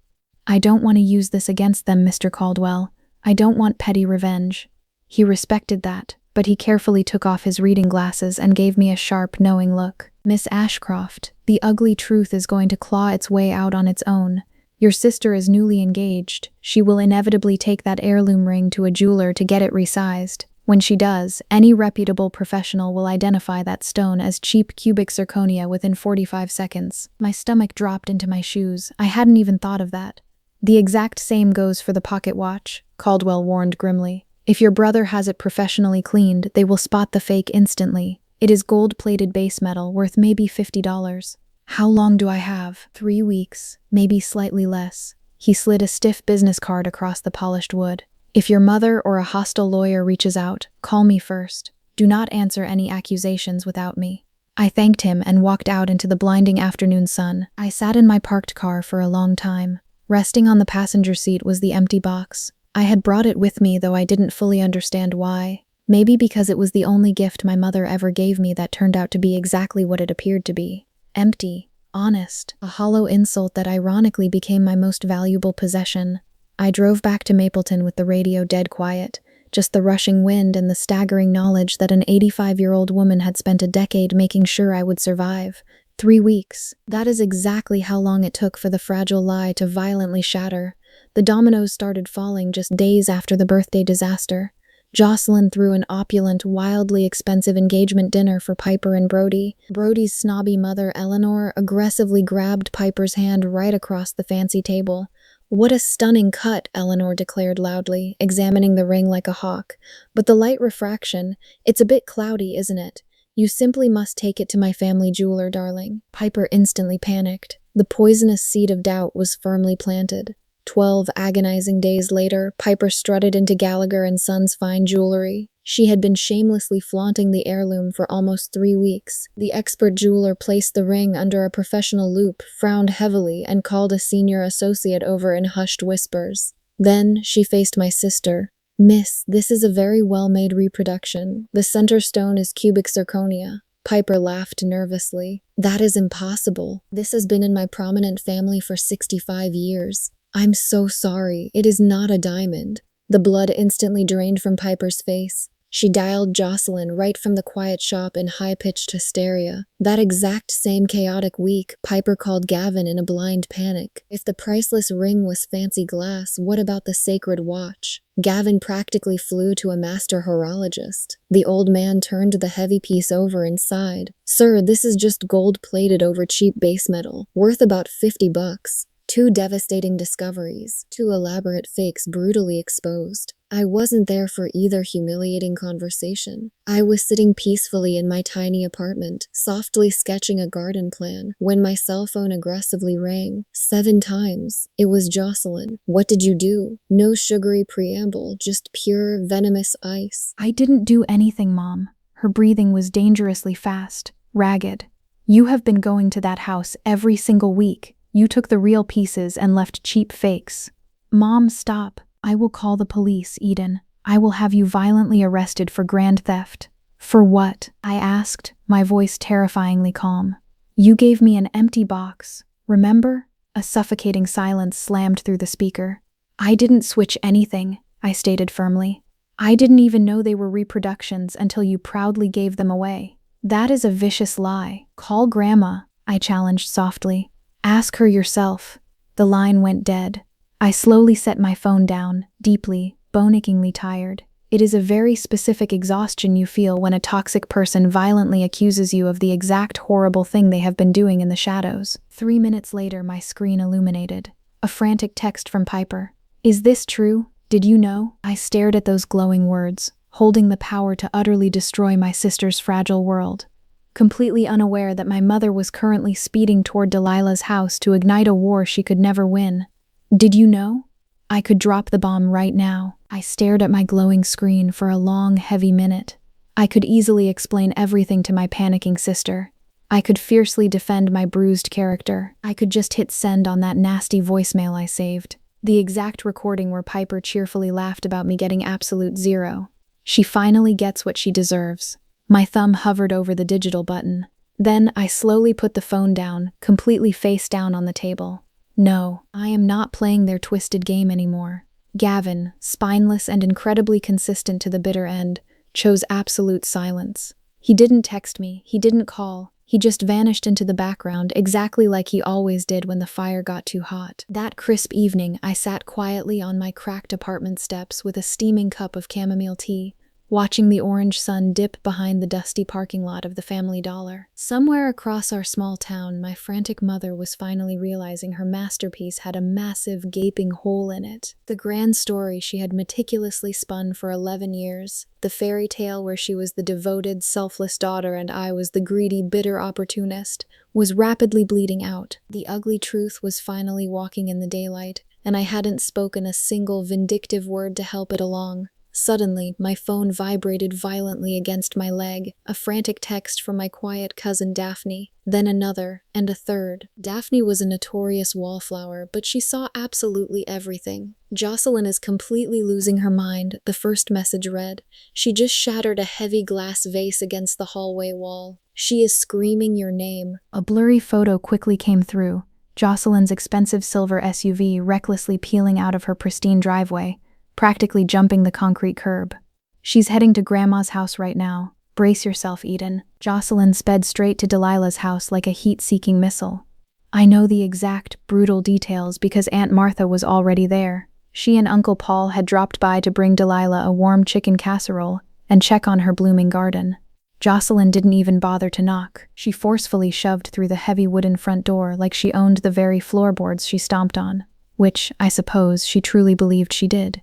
"I don't want to use this against them, Mr. Caldwell. I don't want petty revenge." He respected that, but he carefully took off his reading glasses and gave me a sharp, knowing look. "Miss Ashcroft, the ugly truth is going to claw its way out on its own. Your sister is newly engaged. She will inevitably take that heirloom ring to a jeweler to get it resized. When she does, any reputable professional will identify that stone as cheap cubic zirconia within 45 seconds. My stomach dropped into my shoes. I hadn't even thought of that. "The exact same goes for the pocket watch," Caldwell warned grimly. "If your brother has it professionally cleaned, they will spot the fake instantly. It is gold-plated base metal, worth maybe $50. How long do I have? 3 weeks, maybe slightly less." He slid a stiff business card across the polished wood. "If your mother or a hostile lawyer reaches out, call me first. Do not answer any accusations without me." I thanked him and walked out into the blinding afternoon sun. I sat in my parked car for a long time, Resting on the passenger seat was the empty box. I had brought it with me, though I didn't fully understand why. Maybe because it was the only gift my mother ever gave me that turned out to be exactly what it appeared to be. Empty, honest, a hollow insult that ironically became my most valuable possession. I drove back to Mapleton with the radio dead quiet, just the rushing wind and the staggering knowledge that an 85-year-old woman had spent a decade making sure I would survive. 3 weeks. That is exactly how long it took for the fragile lie to violently shatter. The dominoes started falling just days after the birthday disaster. Jocelyn threw an opulent, wildly expensive engagement dinner for Piper and Brody. Brody's snobby mother, Eleanor, aggressively grabbed Piper's hand right across the fancy table. "What a stunning cut," Eleanor declared loudly, examining the ring like a hawk. "But the light refraction, it's a bit cloudy, isn't it? You simply must take it to my family jeweler, darling." Piper instantly panicked. The poisonous seed of doubt was firmly planted. 12 agonizing days later, Piper strutted into Gallagher & Sons' fine jewelry. She had been shamelessly flaunting the heirloom for almost 3 weeks. The expert jeweler placed the ring under a professional loupe, frowned heavily, and called a senior associate over in hushed whispers. Then she faced my sister. "Miss, this is a very well-made reproduction. The center stone is cubic zirconia." Piper laughed nervously. "That is impossible. This has been in my prominent family for 65 years. "I'm so sorry. It is not a diamond." The blood instantly drained from Piper's face. She dialed Jocelyn right from the quiet shop in high-pitched hysteria. That exact same chaotic week, Piper called Gavin in a blind panic. If the priceless ring was fancy glass, what about the sacred watch? Gavin practically flew to a master horologist. The old man turned the heavy piece over and sighed. "Sir, this is just gold-plated over cheap base metal, worth about $50. 2 devastating discoveries, 2 elaborate fakes brutally exposed." I wasn't there for either humiliating conversation. I was sitting peacefully in my tiny apartment, softly sketching a garden plan, when my cell phone aggressively rang. 7 times. It was Jocelyn. "What did you do?" No sugary preamble, just pure, venomous ice. "I didn't do anything, Mom." Her breathing was dangerously fast, ragged. "You have been going to that house every single week. You took the real pieces and left cheap fakes." "Mom, stop. I will call the police, Eden. I will have you violently arrested for grand theft." "For what?" I asked, my voice terrifyingly calm. "You gave me an empty box. Remember?" A suffocating silence slammed through the speaker. "I didn't switch anything," I stated firmly. "I didn't even know they were reproductions until you proudly gave them away." "That is a vicious lie. Call Grandma," I challenged softly. "Ask her yourself." The line went dead. I slowly set my phone down, deeply, bone-achingly tired. It is a very specific exhaustion you feel when a toxic person violently accuses you of the exact horrible thing they have been doing in the shadows. 3 minutes later, my screen illuminated. A frantic text from Piper. "Is this true? Did you know?" I stared at those glowing words, holding the power to utterly destroy my sister's fragile world. Completely unaware that my mother was currently speeding toward Delilah's house to ignite a war she could never win. "Did you know?" I could drop the bomb right now. I stared at my glowing screen for a long, heavy minute. I could easily explain everything to my panicking sister. I could fiercely defend my bruised character. I could just hit send on that nasty voicemail I saved. The exact recording where Piper cheerfully laughed about me getting absolute 0. She finally gets what she deserves. My thumb hovered over the digital button. Then I slowly put the phone down, completely face down on the table. No, I am not playing their twisted game anymore. Gavin, spineless and incredibly consistent to the bitter end, chose absolute silence. He didn't text me, he didn't call, he just vanished into the background exactly like he always did when the fire got too hot. That crisp evening, I sat quietly on my cracked apartment steps with a steaming cup of chamomile tea, watching the orange sun dip behind the dusty parking lot of the Family Dollar. Somewhere across our small town, my frantic mother was finally realizing her masterpiece had a massive, gaping hole in it. The grand story she had meticulously spun for 11 years, the fairy tale where she was the devoted, selfless daughter and I was the greedy, bitter opportunist, was rapidly bleeding out. The ugly truth was finally walking in the daylight, and I hadn't spoken a single vindictive word to help it along. Suddenly, my phone vibrated violently against my leg, a frantic text from my quiet cousin Daphne, then another, and a third. Daphne was a notorious wallflower, but she saw absolutely everything. "Jocelyn is completely losing her mind," the first message read. "She just shattered a heavy glass vase against the hallway wall. She is screaming your name." A blurry photo quickly came through, Jocelyn's expensive silver SUV recklessly peeling out of her pristine driveway, practically jumping the concrete curb. "She's heading to Grandma's house right now. Brace yourself, Eden." Jocelyn sped straight to Delilah's house like a heat-seeking missile. I know the exact, brutal details because Aunt Martha was already there. She and Uncle Paul had dropped by to bring Delilah a warm chicken casserole and check on her blooming garden. Jocelyn didn't even bother to knock. She forcefully shoved through the heavy wooden front door like she owned the very floorboards she stomped on, which, I suppose, she truly believed she did.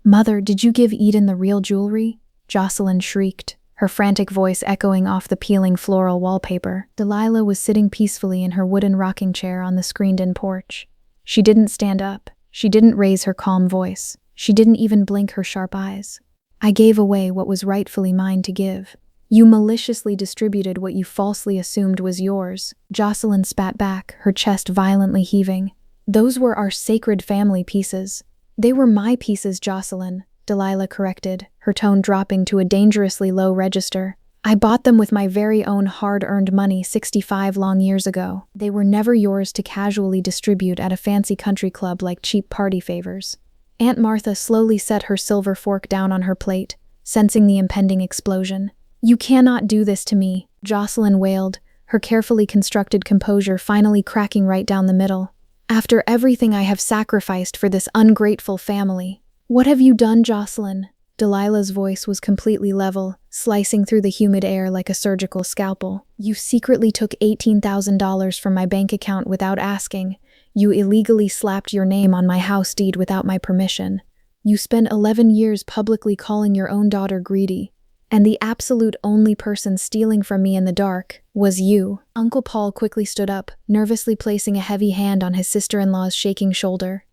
"Mother, did you give Eden the real jewelry?" Jocelyn shrieked, her frantic voice echoing off the peeling floral wallpaper. Delilah was sitting peacefully in her wooden rocking chair on the screened-in porch. She didn't stand up. She didn't raise her calm voice. She didn't even blink her sharp eyes. "I gave away what was rightfully mine to give. You maliciously distributed what you falsely assumed was yours." Jocelyn spat back, her chest violently heaving. "Those were our sacred family pieces." "They were my pieces, Jocelyn," Delilah corrected, her tone dropping to a dangerously low register. "I bought them with my very own hard-earned money 65 long years ago. They were never yours to casually distribute at a fancy country club like cheap party favors." Aunt Martha slowly set her silver fork down on her plate, sensing the impending explosion. "You cannot do this to me," Jocelyn wailed, her carefully constructed composure finally cracking right down the middle. "After everything I have sacrificed for this ungrateful family." "What have you done, Jocelyn?" Delilah's voice was completely level, slicing through the humid air like a surgical scalpel. "You secretly took $18,000 from my bank account without asking. You illegally slapped your name on my house deed without my permission. You spent 11 years publicly calling your own daughter greedy. And the absolute only person stealing from me in the dark was you." Uncle Paul quickly stood up, nervously placing a heavy hand on his sister-in-law's shaking shoulder.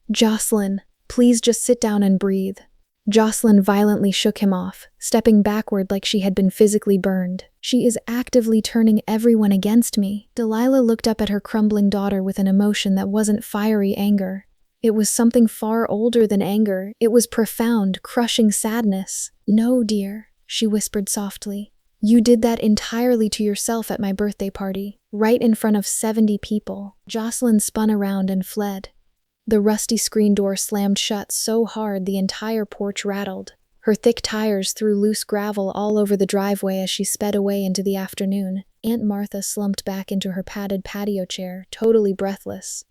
"Jocelyn, please just sit down and breathe." Jocelyn violently shook him off, stepping backward like she had been physically burned. "She is actively turning everyone against me." Delilah looked up at her crumbling daughter with an emotion that wasn't fiery anger. It was something far older than anger. It was profound, crushing sadness. "No, dear," she whispered softly. "You did that entirely to yourself at my birthday party, right in front of 70 people." Jocelyn spun around and fled. The rusty screen door slammed shut so hard the entire porch rattled. Her thick tires threw loose gravel all over the driveway as she sped away into the afternoon. Aunt Martha slumped back into her padded patio chair, totally breathless.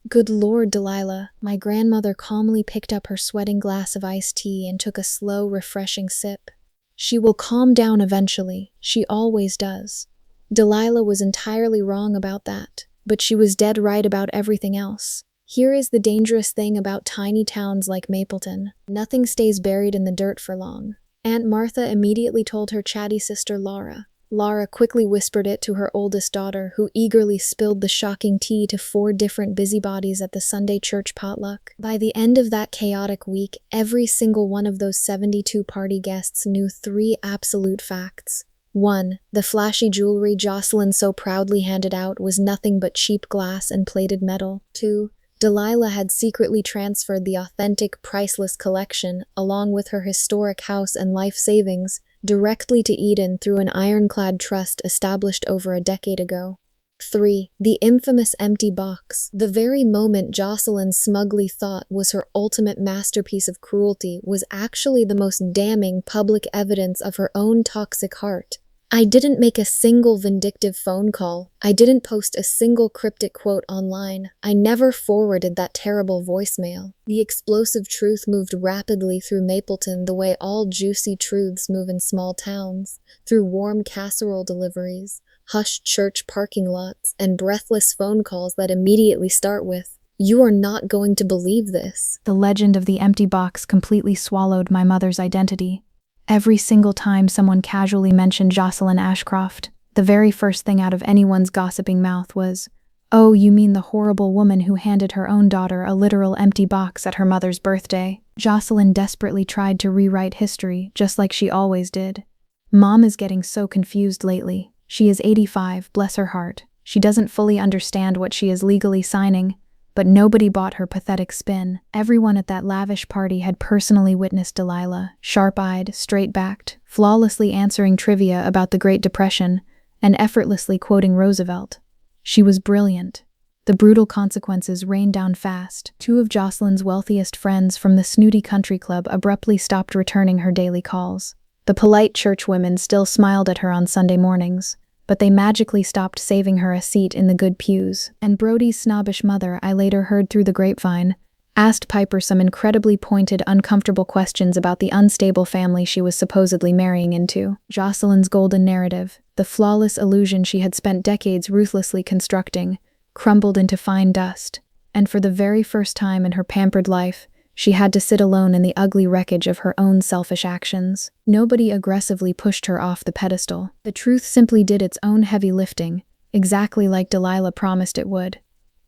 "Good Lord, Delilah." My grandmother calmly picked up her sweating glass of iced tea and took a slow, refreshing sip. "She will calm down eventually. She always does." Delilah was entirely wrong about that, but she was dead right about everything else. Here is the dangerous thing about tiny towns like Mapleton. Nothing stays buried in the dirt for long. Aunt Martha immediately told her chatty sister Laura. Laura quickly whispered it to her oldest daughter, who eagerly spilled the shocking tea to 4 different busybodies at the Sunday church potluck. By the end of that chaotic week, every single one of those 72 party guests knew 3 absolute facts. 1. The flashy jewelry Jocelyn so proudly handed out was nothing but cheap glass and plated metal. 2. Delilah had secretly transferred the authentic, priceless collection, along with her historic house and life savings, directly to Eden through an ironclad trust established over a decade ago. 3. The infamous empty box. The very moment Jocelyn smugly thought was her ultimate masterpiece of cruelty was actually the most damning public evidence of her own toxic heart. "I didn't make a single vindictive phone call. I didn't post a single cryptic quote online. I never forwarded that terrible voicemail." The explosive truth moved rapidly through Mapleton the way all juicy truths move in small towns, through warm casserole deliveries, hushed church parking lots, and breathless phone calls that immediately start with, "You are not going to believe this." The legend of the empty box completely swallowed my mother's identity. Every single time someone casually mentioned Jocelyn Ashcroft, the very first thing out of anyone's gossiping mouth was, Oh, you mean the horrible woman who handed her own daughter a literal empty box at her mother's birthday? Jocelyn desperately tried to rewrite history, just like she always did. Mom is getting so confused lately. She is 85, bless her heart. She doesn't fully understand what she is legally signing, but nobody bought her pathetic spin. Everyone at that lavish party had personally witnessed Delilah, sharp-eyed, straight-backed, flawlessly answering trivia about the Great Depression, and effortlessly quoting Roosevelt. She was brilliant. The brutal consequences rained down fast. Two of Jocelyn's wealthiest friends from the snooty country club abruptly stopped returning her daily calls. The polite churchwomen still smiled at her on Sunday mornings, but they magically stopped saving her a seat in the good pews. And Brody's snobbish mother, I later heard through the grapevine, asked Piper some incredibly pointed, uncomfortable questions about the unstable family she was supposedly marrying into. Jocelyn's golden narrative, the flawless illusion she had spent decades ruthlessly constructing, crumbled into fine dust, and for the very first time in her pampered life, she had to sit alone in the ugly wreckage of her own selfish actions. Nobody aggressively pushed her off the pedestal. The truth simply did its own heavy lifting, exactly like Delilah promised it would.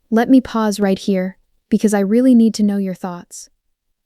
Let me pause right here, because I really need to know your thoughts.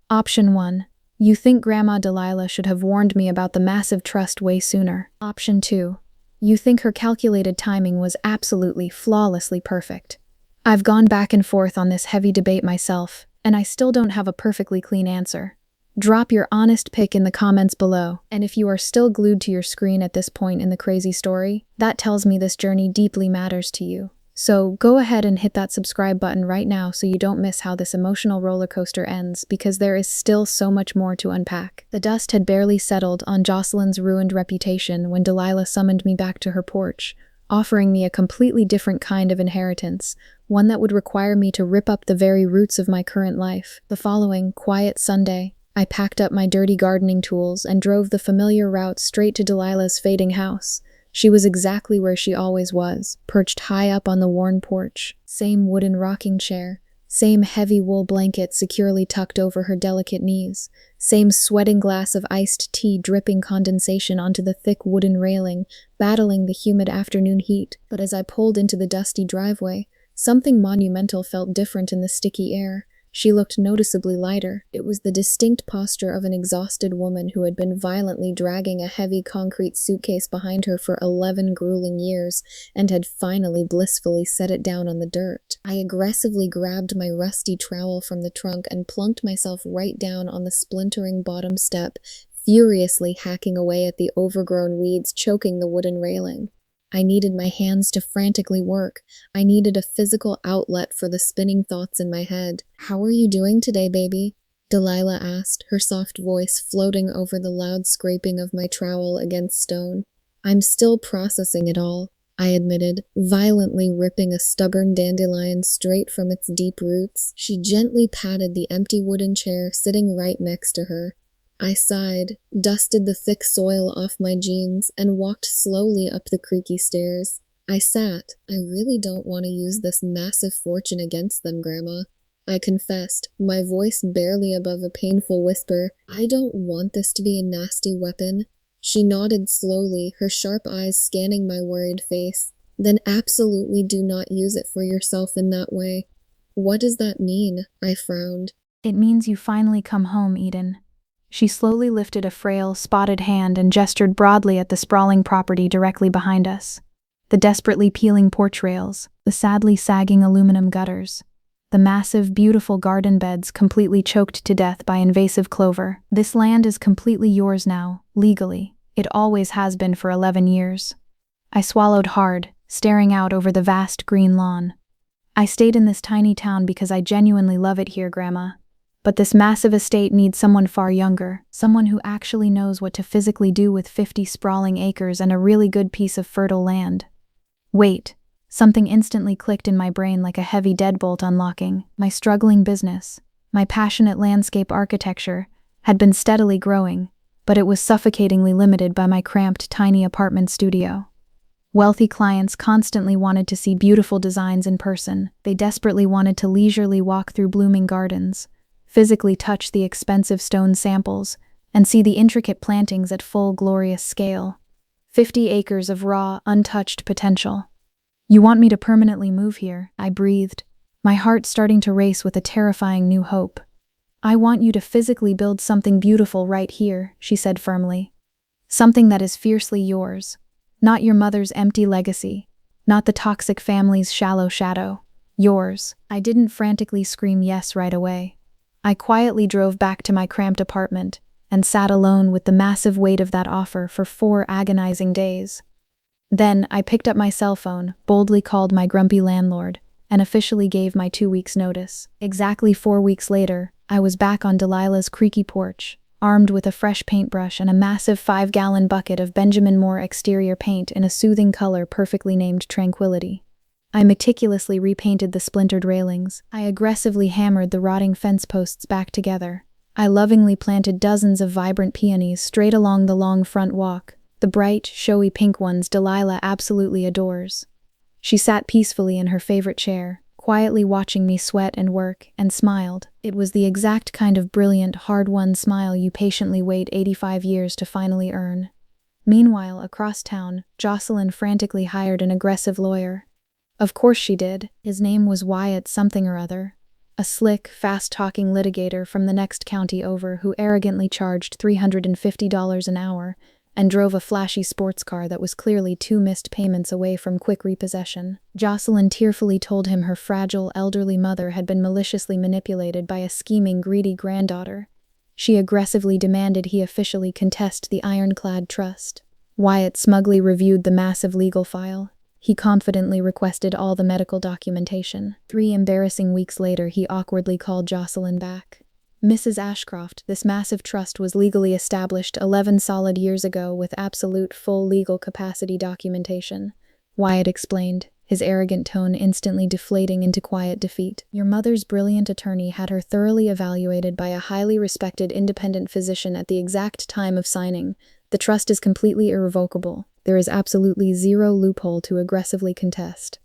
Option 1. You think Grandma Delilah should have warned me about the massive trust way sooner. Option 2. You think her calculated timing was absolutely, flawlessly perfect. I've gone back and forth on this heavy debate myself, and I still don't have a perfectly clean answer. Drop your honest pick in the comments below, and if you are still glued to your screen at this point in the crazy story, that tells me this journey deeply matters to you. So go ahead and hit that subscribe button right now so you don't miss how this emotional roller coaster ends, because there is still so much more to unpack. The dust had barely settled on Jocelyn's ruined reputation when Delilah summoned me back to her porch, offering me a completely different kind of inheritance, one that would require me to rip up the very roots of my current life. The following quiet Sunday, I packed up my dirty gardening tools and drove the familiar route straight to Delilah's fading house. She was exactly where she always was, perched high up on the worn porch. Same wooden rocking chair, same heavy wool blanket securely tucked over her delicate knees, same sweating glass of iced tea dripping condensation onto the thick wooden railing, battling the humid afternoon heat. But as I pulled into the dusty driveway, something monumental felt different in the sticky air. She looked noticeably lighter. It was the distinct posture of an exhausted woman who had been violently dragging a heavy concrete suitcase behind her for 11 grueling years and had finally blissfully set it down on the dirt. I aggressively grabbed my rusty trowel from the trunk and plunked myself right down on the splintering bottom step, furiously hacking away at the overgrown weeds choking the wooden railing. I needed my hands to frantically work. I needed a physical outlet for the spinning thoughts in my head. "How are you doing today, baby?" Delilah asked, her soft voice floating over the loud scraping of my trowel against stone. "I'm still processing it all," I admitted, violently ripping a stubborn dandelion straight from its deep roots. She gently patted the empty wooden chair sitting right next to her. I sighed, dusted the thick soil off my jeans, and walked slowly up the creaky stairs. I sat. "I really don't want to use this massive fortune against them, Grandma," I confessed, my voice barely above a painful whisper. "I don't want this to be a nasty weapon." She nodded slowly, her sharp eyes scanning my worried face. "Then absolutely do not use it for yourself in that way." "What does that mean?" I frowned. It means you finally come home, Eden. She slowly lifted a frail, spotted hand and gestured broadly at the sprawling property directly behind us. The desperately peeling porch rails, the sadly sagging aluminum gutters, the massive, beautiful garden beds completely choked to death by invasive clover. This land is completely yours now, legally. It always has been for 11 years. I swallowed hard, staring out over the vast green lawn. I stayed in this tiny town because I genuinely love it here, Grandma. But this massive estate needs someone far younger, someone who actually knows what to physically do with 50 sprawling acres and a really good piece of fertile land. Wait, something instantly clicked in my brain like a heavy deadbolt unlocking. My struggling business, my passionate landscape architecture, had been steadily growing, but it was suffocatingly limited by my cramped, tiny apartment studio. Wealthy clients constantly wanted to see beautiful designs in person. They desperately wanted to leisurely walk through blooming gardens, physically touch the expensive stone samples, and see the intricate plantings at full glorious scale. 50 acres of raw, untouched potential. You want me to permanently move here? I breathed, my heart starting to race with a terrifying new hope. I want you to physically build something beautiful right here, she said firmly. Something that is fiercely yours. Not your mother's empty legacy. Not the toxic family's shallow shadow. Yours. I didn't frantically scream yes right away. I quietly drove back to my cramped apartment and sat alone with the massive weight of that offer for 4 agonizing days. Then I picked up my cell phone, boldly called my grumpy landlord, and officially gave my 2 weeks' notice. Exactly 4 weeks later, I was back on Delilah's creaky porch, armed with a fresh paintbrush and a massive 5-gallon bucket of Benjamin Moore exterior paint in a soothing color perfectly named Tranquility. I meticulously repainted the splintered railings. I aggressively hammered the rotting fence posts back together. I lovingly planted dozens of vibrant peonies straight along the long front walk, the bright, showy pink ones Delilah absolutely adores. She sat peacefully in her favorite chair, quietly watching me sweat and work, and smiled. It was the exact kind of brilliant, hard-won smile you patiently wait 85 years to finally earn. Meanwhile, across town, Jocelyn frantically hired an aggressive lawyer. Of course she did. His name was Wyatt something or other. A slick, fast-talking litigator from the next county over who arrogantly charged $350 an hour and drove a flashy sports car that was clearly 2 missed payments away from quick repossession. Jocelyn tearfully told him her fragile, elderly mother had been maliciously manipulated by a scheming, greedy granddaughter. She aggressively demanded he officially contest the ironclad trust. Wyatt smugly reviewed the massive legal file. He confidently requested all the medical documentation. 3 embarrassing weeks later, he awkwardly called Jocelyn back. Mrs. Ashcroft, this massive trust was legally established 11 solid years ago with absolute full legal capacity documentation, Wyatt explained, his arrogant tone instantly deflating into quiet defeat. Your mother's brilliant attorney had her thoroughly evaluated by a highly respected independent physician at the exact time of signing. The trust is completely irrevocable. There is absolutely zero loophole to aggressively contest.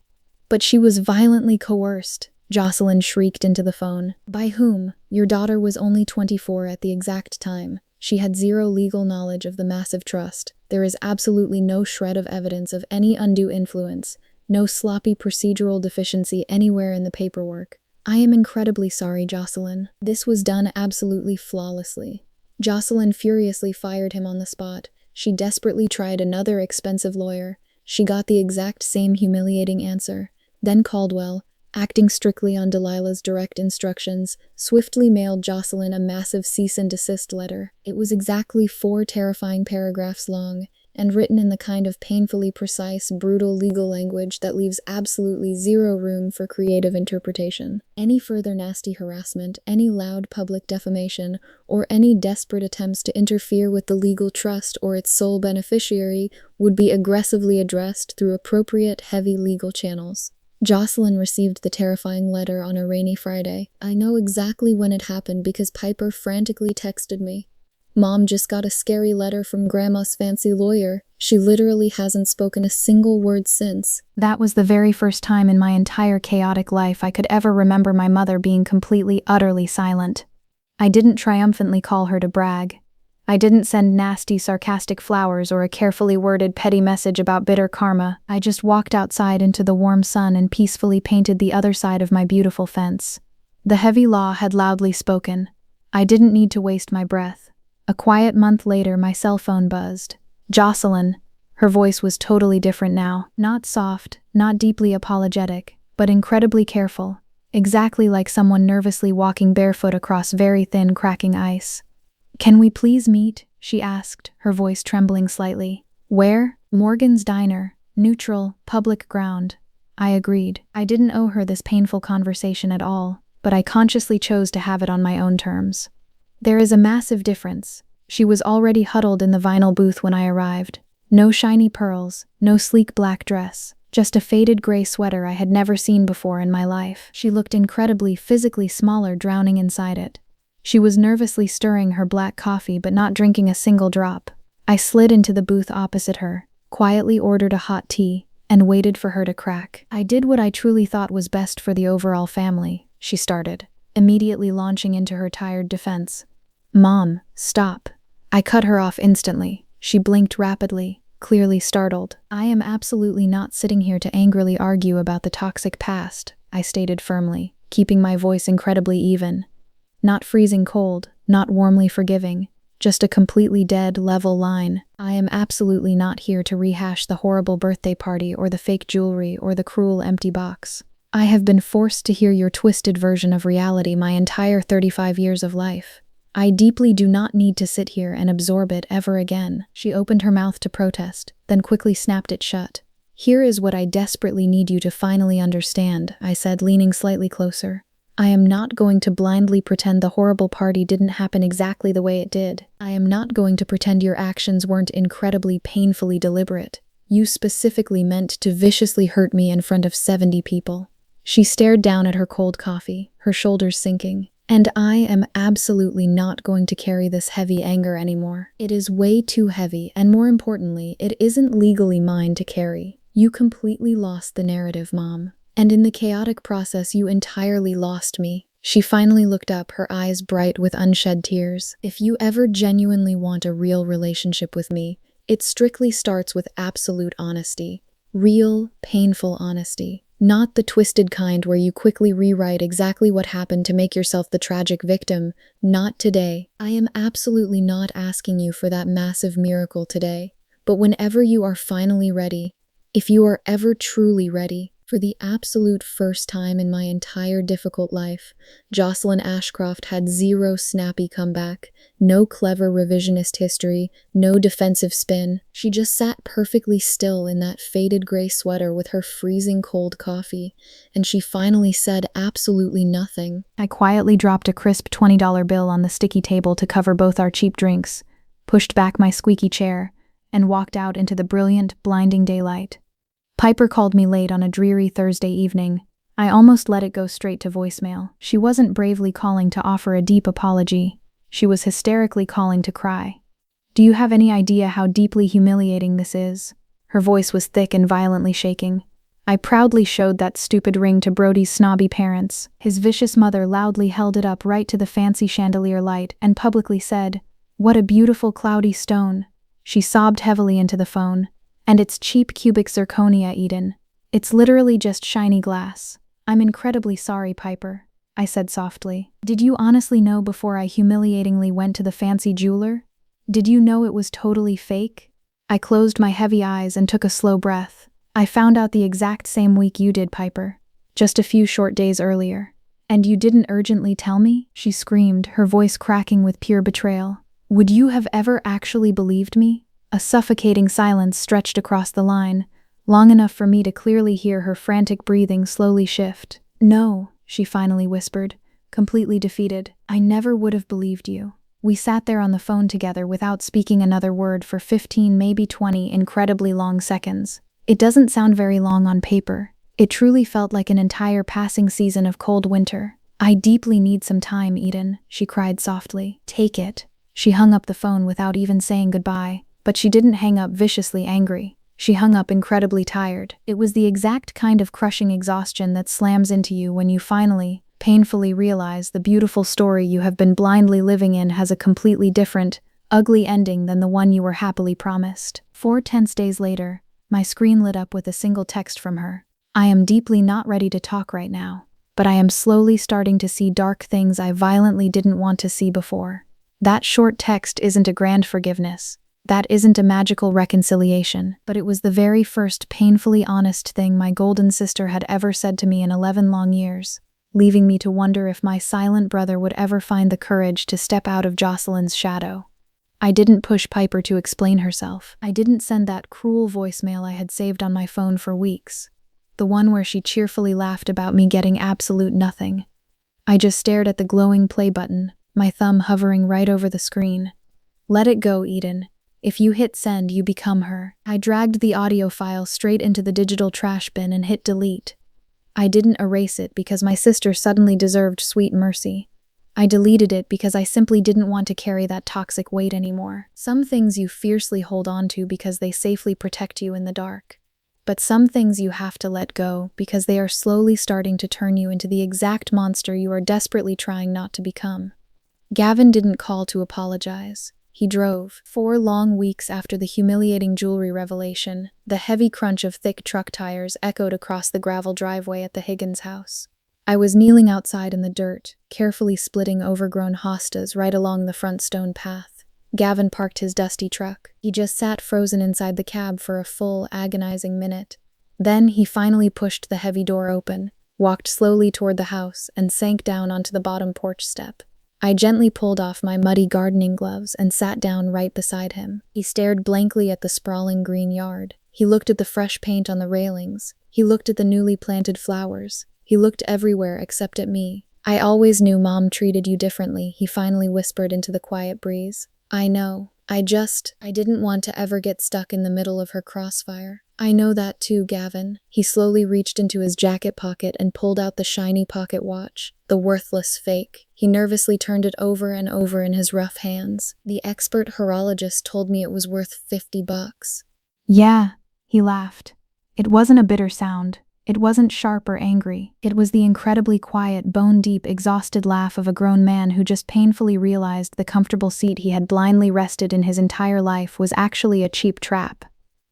But she was violently coerced. Jocelyn shrieked into the phone. By whom? Your daughter was only 24 at the exact time. She had zero legal knowledge of the massive trust. There is absolutely no shred of evidence of any undue influence, no sloppy procedural deficiency anywhere in the paperwork. I am incredibly sorry, Jocelyn. This was done absolutely flawlessly. Jocelyn furiously fired him on the spot. She desperately tried another expensive lawyer. She got the exact same humiliating answer. Then Caldwell, acting strictly on Delilah's direct instructions, swiftly mailed Jocelyn a massive cease and desist letter. It was exactly 4 terrifying paragraphs long, and written in the kind of painfully precise, brutal legal language that leaves absolutely zero room for creative interpretation. Any further nasty harassment, any loud public defamation, or any desperate attempts to interfere with the legal trust or its sole beneficiary would be aggressively addressed through appropriate, heavy legal channels. Jocelyn received the terrifying letter on a rainy Friday. I know exactly when it happened because Piper frantically texted me. Mom just got a scary letter from Grandma's fancy lawyer. She literally hasn't spoken a single word since. That was the very first time in my entire chaotic life I could ever remember my mother being completely, utterly silent. I didn't triumphantly call her to brag. I didn't send nasty, sarcastic flowers or a carefully worded petty message about bitter karma. I just walked outside into the warm sun and peacefully painted the other side of my beautiful fence. The heavy law had loudly spoken. I didn't need to waste my breath. A quiet month later, my cell phone buzzed. Jocelyn. Her voice was totally different now. Not soft, not deeply apologetic, but incredibly careful. Exactly like someone nervously walking barefoot across very thin, cracking ice. Can we please meet? She asked, her voice trembling slightly. Where? Morgan's Diner. Neutral, public ground. I agreed. I didn't owe her this painful conversation at all, but I consciously chose to have it on my own terms. There is a massive difference. She was already huddled in the vinyl booth when I arrived. No shiny pearls, no sleek black dress, just a faded gray sweater I had never seen before in my life. She looked incredibly, physically smaller, drowning inside it. She was nervously stirring her black coffee but not drinking a single drop. I slid into the booth opposite her, quietly ordered a hot tea, and waited for her to crack. I did what I truly thought was best for the overall family, she started, immediately launching into her tired defense. Mom, stop. I cut her off instantly. She blinked rapidly, clearly startled. I am absolutely not sitting here to angrily argue about the toxic past, I stated firmly, keeping my voice incredibly even. Not freezing cold, not warmly forgiving, just a completely dead, level line. I am absolutely not here to rehash the horrible birthday party or the fake jewelry or the cruel empty box. I have been forced to hear your twisted version of reality my entire 35 years of life. I deeply do not need to sit here and absorb it ever again. She opened her mouth to protest, then quickly snapped it shut. Here is what I desperately need you to finally understand, I said, leaning slightly closer. I am not going to blindly pretend the horrible party didn't happen exactly the way it did. I am not going to pretend your actions weren't incredibly painfully deliberate. You specifically meant to viciously hurt me in front of 70 people. She stared down at her cold coffee, her shoulders sinking. And I am absolutely not going to carry this heavy anger anymore. It is way too heavy, and more importantly, it isn't legally mine to carry. You completely lost the narrative, Mom. And in the chaotic process, you entirely lost me. She finally looked up, her eyes bright with unshed tears. If you ever genuinely want a real relationship with me, it strictly starts with absolute honesty. Real, painful honesty. Not the twisted kind where you quickly rewrite exactly what happened to make yourself the tragic victim. Not today. I am absolutely not asking you for that massive miracle today. But whenever you are finally ready, if you are ever truly ready, for the absolute first time in my entire difficult life, Jocelyn Ashcroft had zero snappy comeback, no clever revisionist history, no defensive spin. She just sat perfectly still in that faded gray sweater with her freezing cold coffee, and she finally said absolutely nothing. I quietly dropped a crisp $20 bill on the sticky table to cover both our cheap drinks, pushed back my squeaky chair, and walked out into the brilliant, blinding daylight. Piper called me late on a dreary Thursday evening. I almost let it go straight to voicemail. She wasn't bravely calling to offer a deep apology. She was hysterically calling to cry. Do you have any idea how deeply humiliating this is? Her voice was thick and violently shaking. I proudly showed that stupid ring to Brody's snobby parents. His vicious mother loudly held it up right to the fancy chandelier light and publicly said, "What a beautiful cloudy stone." She sobbed heavily into the phone. And it's cheap cubic zirconia, Eden. It's literally just shiny glass. I'm incredibly sorry, Piper, I said softly. Did you honestly know before I humiliatingly went to the fancy jeweler? Did you know it was totally fake? I closed my heavy eyes and took a slow breath. I found out the exact same week you did, Piper. Just a few short days earlier. And you didn't urgently tell me? She screamed, her voice cracking with pure betrayal. Would you have ever actually believed me? A suffocating silence stretched across the line, long enough for me to clearly hear her frantic breathing slowly shift. No, she finally whispered, completely defeated. I never would have believed you. We sat there on the phone together without speaking another word for 15, maybe 20 incredibly long seconds. It doesn't sound very long on paper. It truly felt like an entire passing season of cold winter. I deeply need some time, Eden, she cried softly. Take it. She hung up the phone without even saying goodbye. But she didn't hang up viciously angry. She hung up incredibly tired. It was the exact kind of crushing exhaustion that slams into you when you finally, painfully realize the beautiful story you have been blindly living in has a completely different, ugly ending than the one you were happily promised. 4 tense days later, my screen lit up with a single text from her. I am deeply not ready to talk right now, but I am slowly starting to see dark things I violently didn't want to see before. That short text isn't a grand forgiveness. That isn't a magical reconciliation, but it was the very first painfully honest thing my golden sister had ever said to me in 11 long years, leaving me to wonder if my silent brother would ever find the courage to step out of Jocelyn's shadow. I didn't push Piper to explain herself. I didn't send that cruel voicemail I had saved on my phone for weeks, the one where she cheerfully laughed about me getting absolute nothing. I just stared at the glowing play button, my thumb hovering right over the screen. Let it go, Eden. If you hit send, you become her. I dragged the audio file straight into the digital trash bin and hit delete. I didn't erase it because my sister suddenly deserved sweet mercy. I deleted it because I simply didn't want to carry that toxic weight anymore. Some things you fiercely hold on to because they safely protect you in the dark. But some things you have to let go because they are slowly starting to turn you into the exact monster you are desperately trying not to become. Gavin didn't call to apologize. He drove. 4 long weeks after the humiliating jewelry revelation, the heavy crunch of thick truck tires echoed across the gravel driveway at the Higgins house. I was kneeling outside in the dirt, carefully splitting overgrown hostas right along the front stone path. Gavin parked his dusty truck. He just sat frozen inside the cab for a full, agonizing minute. Then he finally pushed the heavy door open, walked slowly toward the house, and sank down onto the bottom porch step. I gently pulled off my muddy gardening gloves and sat down right beside him. He stared blankly at the sprawling green yard. He looked at the fresh paint on the railings. He looked at the newly planted flowers. He looked everywhere except at me. "I always knew Mom treated you differently," he finally whispered into the quiet breeze. "I know. I didn't want to ever get stuck in the middle of her crossfire." "I know that too, Gavin." He slowly reached into his jacket pocket and pulled out the shiny pocket watch, the worthless fake. He nervously turned it over and over in his rough hands. "The expert horologist told me it was worth $50. "Yeah," he laughed. It wasn't a bitter sound. It wasn't sharp or angry. It was the incredibly quiet, bone-deep, exhausted laugh of a grown man who just painfully realized the comfortable seat he had blindly rested in his entire life was actually a cheap trap.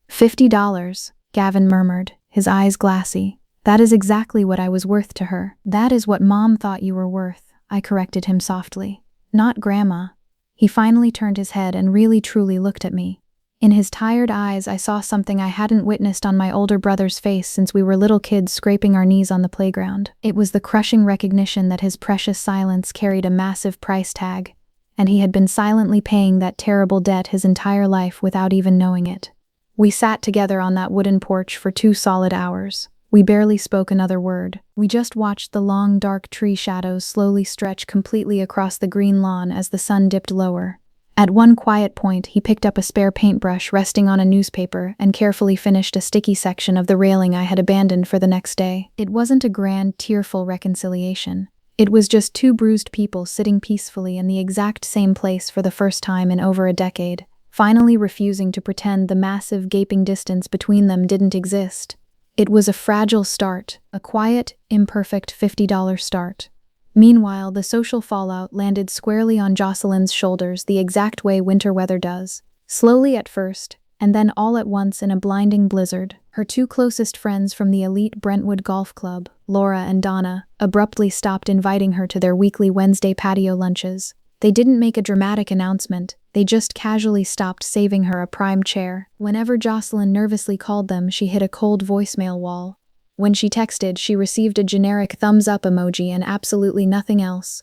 $50, Gavin murmured, his eyes glassy. "That is exactly what I was worth to her." "That is what Mom thought you were worth," I corrected him softly. "Not Grandma." He finally turned his head and really truly looked at me. In his tired eyes, I saw something I hadn't witnessed on my older brother's face since we were little kids scraping our knees on the playground. It was the crushing recognition that his precious silence carried a massive price tag, and he had been silently paying that terrible debt his entire life without even knowing it. We sat together on that wooden porch for 2 solid hours. We barely spoke another word. We just watched the long, dark tree shadows slowly stretch completely across the green lawn as the sun dipped lower. At one quiet point, he picked up a spare paintbrush resting on a newspaper and carefully finished a sticky section of the railing I had abandoned for the next day. It wasn't a grand, tearful reconciliation. It was just 2 bruised people sitting peacefully in the exact same place for the first time in over a decade, finally refusing to pretend the massive, gaping distance between them didn't exist. It was a fragile start, a quiet, imperfect $50 start. Meanwhile, the social fallout landed squarely on Jocelyn's shoulders the exact way winter weather does. Slowly at first, and then all at once in a blinding blizzard. Her 2 closest friends from the elite Brentwood Golf Club, Laura and Donna, abruptly stopped inviting her to their weekly Wednesday patio lunches. They didn't make a dramatic announcement, they just casually stopped saving her a prime chair. Whenever Jocelyn nervously called them, she hit a cold voicemail wall. When she texted, she received a generic thumbs-up emoji and absolutely nothing else.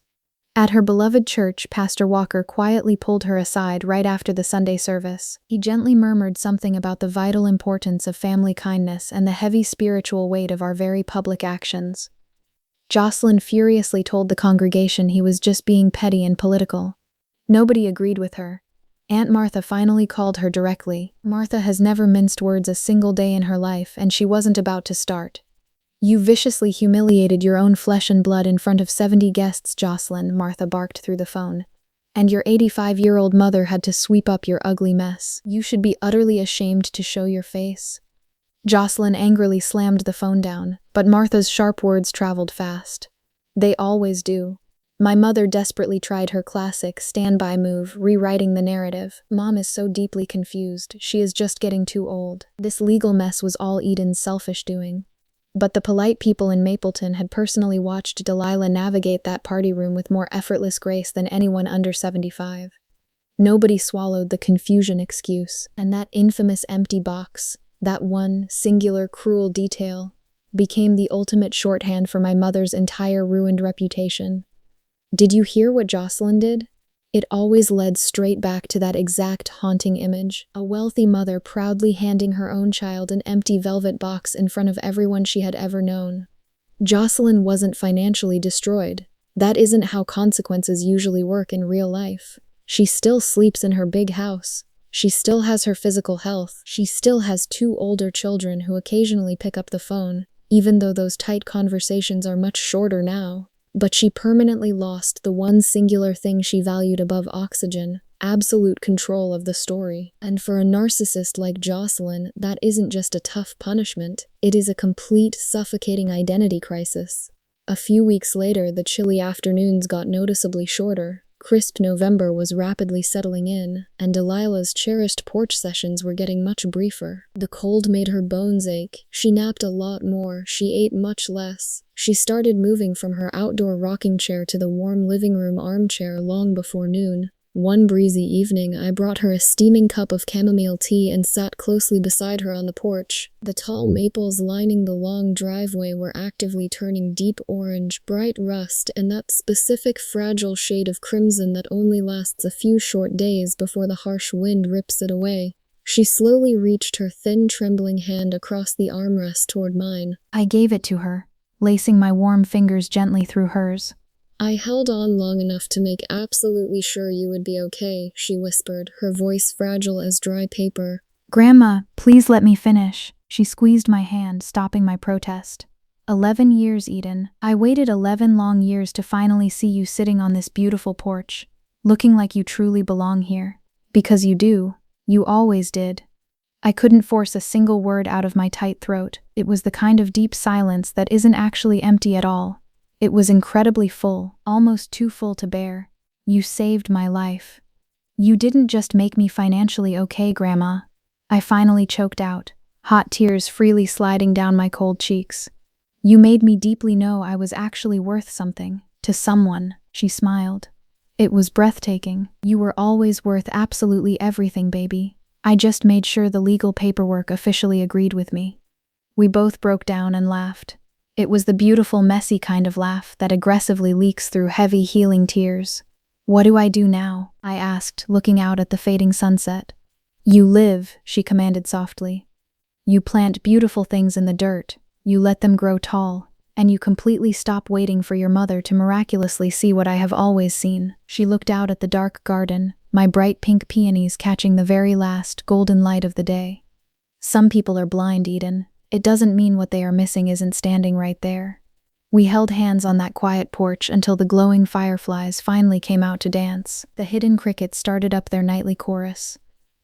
At her beloved church, Pastor Walker quietly pulled her aside right after the Sunday service. He gently murmured something about the vital importance of family kindness and the heavy spiritual weight of our very public actions. Jocelyn furiously told the congregation he was just being petty and political. Nobody agreed with her. Aunt Martha finally called her directly. Martha has never minced words a single day in her life, and she wasn't about to start. "You viciously humiliated your own flesh and blood in front of 70 guests, Jocelyn," Martha barked through the phone. "And your 85-year-old mother had to sweep up your ugly mess. You should be utterly ashamed to show your face." Jocelyn angrily slammed the phone down, but Martha's sharp words traveled fast. "They always do. My mother desperately tried her classic standby move, rewriting the narrative. Mom is so deeply confused. She is just getting too old. This legal mess was all Eden's selfish doing." But the polite people in Mapleton had personally watched Delilah navigate that party room with more effortless grace than anyone under 75. Nobody swallowed the confusion excuse, and that infamous empty box, that one singular cruel detail, became the ultimate shorthand for my mother's entire ruined reputation. Did you hear what Jocelyn did? It always led straight back to that exact haunting image, a wealthy mother proudly handing her own child an empty velvet box in front of everyone she had ever known. Jocelyn wasn't financially destroyed. That isn't how consequences usually work in real life. She still sleeps in her big house. She still has her physical health. She still has 2 older children who occasionally pick up the phone, even though those tight conversations are much shorter now. But she permanently lost the one singular thing she valued above oxygen, absolute control of the story. And for a narcissist like Jocelyn, that isn't just a tough punishment, it is a complete, suffocating identity crisis. A few weeks later, the chilly afternoons got noticeably shorter. Crisp November was rapidly settling in, and Delilah's cherished porch sessions were getting much briefer. The cold made her bones ache. She napped a lot more. She ate much less. She started moving from her outdoor rocking chair to the warm living room armchair long before noon. One breezy evening, I brought her a steaming cup of chamomile tea and sat closely beside her on the porch. The tall maples lining the long driveway were actively turning deep orange, bright rust, and that specific fragile shade of crimson that only lasts a few short days before the harsh wind rips it away. She slowly reached her thin, trembling hand across the armrest toward mine. I gave it to her, lacing my warm fingers gently through hers. I held on long enough to make absolutely sure you would be okay, she whispered, her voice fragile as dry paper. Grandma, please let me finish. She squeezed my hand, stopping my protest. 11 years, Eden. I waited 11 long years to finally see you sitting on this beautiful porch, looking like you truly belong here. Because you do. You always did. I couldn't force a single word out of my tight throat. It was the kind of deep silence that isn't actually empty at all. It was incredibly full, almost too full to bear. You saved my life. You didn't just make me financially okay, Grandma. I finally choked out, hot tears freely sliding down my cold cheeks. You made me deeply know I was actually worth something, to someone, she smiled. It was breathtaking. You were always worth absolutely everything, baby. I just made sure the legal paperwork officially agreed with me. We both broke down and laughed. It was the beautiful, messy kind of laugh that aggressively leaks through heavy, healing tears. What do I do now? I asked, looking out at the fading sunset. You live, she commanded softly. You plant beautiful things in the dirt, you let them grow tall, and you completely stop waiting for your mother to miraculously see what I have always seen. She looked out at the dark garden, my bright pink peonies catching the very last golden light of the day. Some people are blind, Eden. It doesn't mean what they are missing isn't standing right there. We held hands on that quiet porch until the glowing fireflies finally came out to dance. The hidden crickets started up their nightly chorus.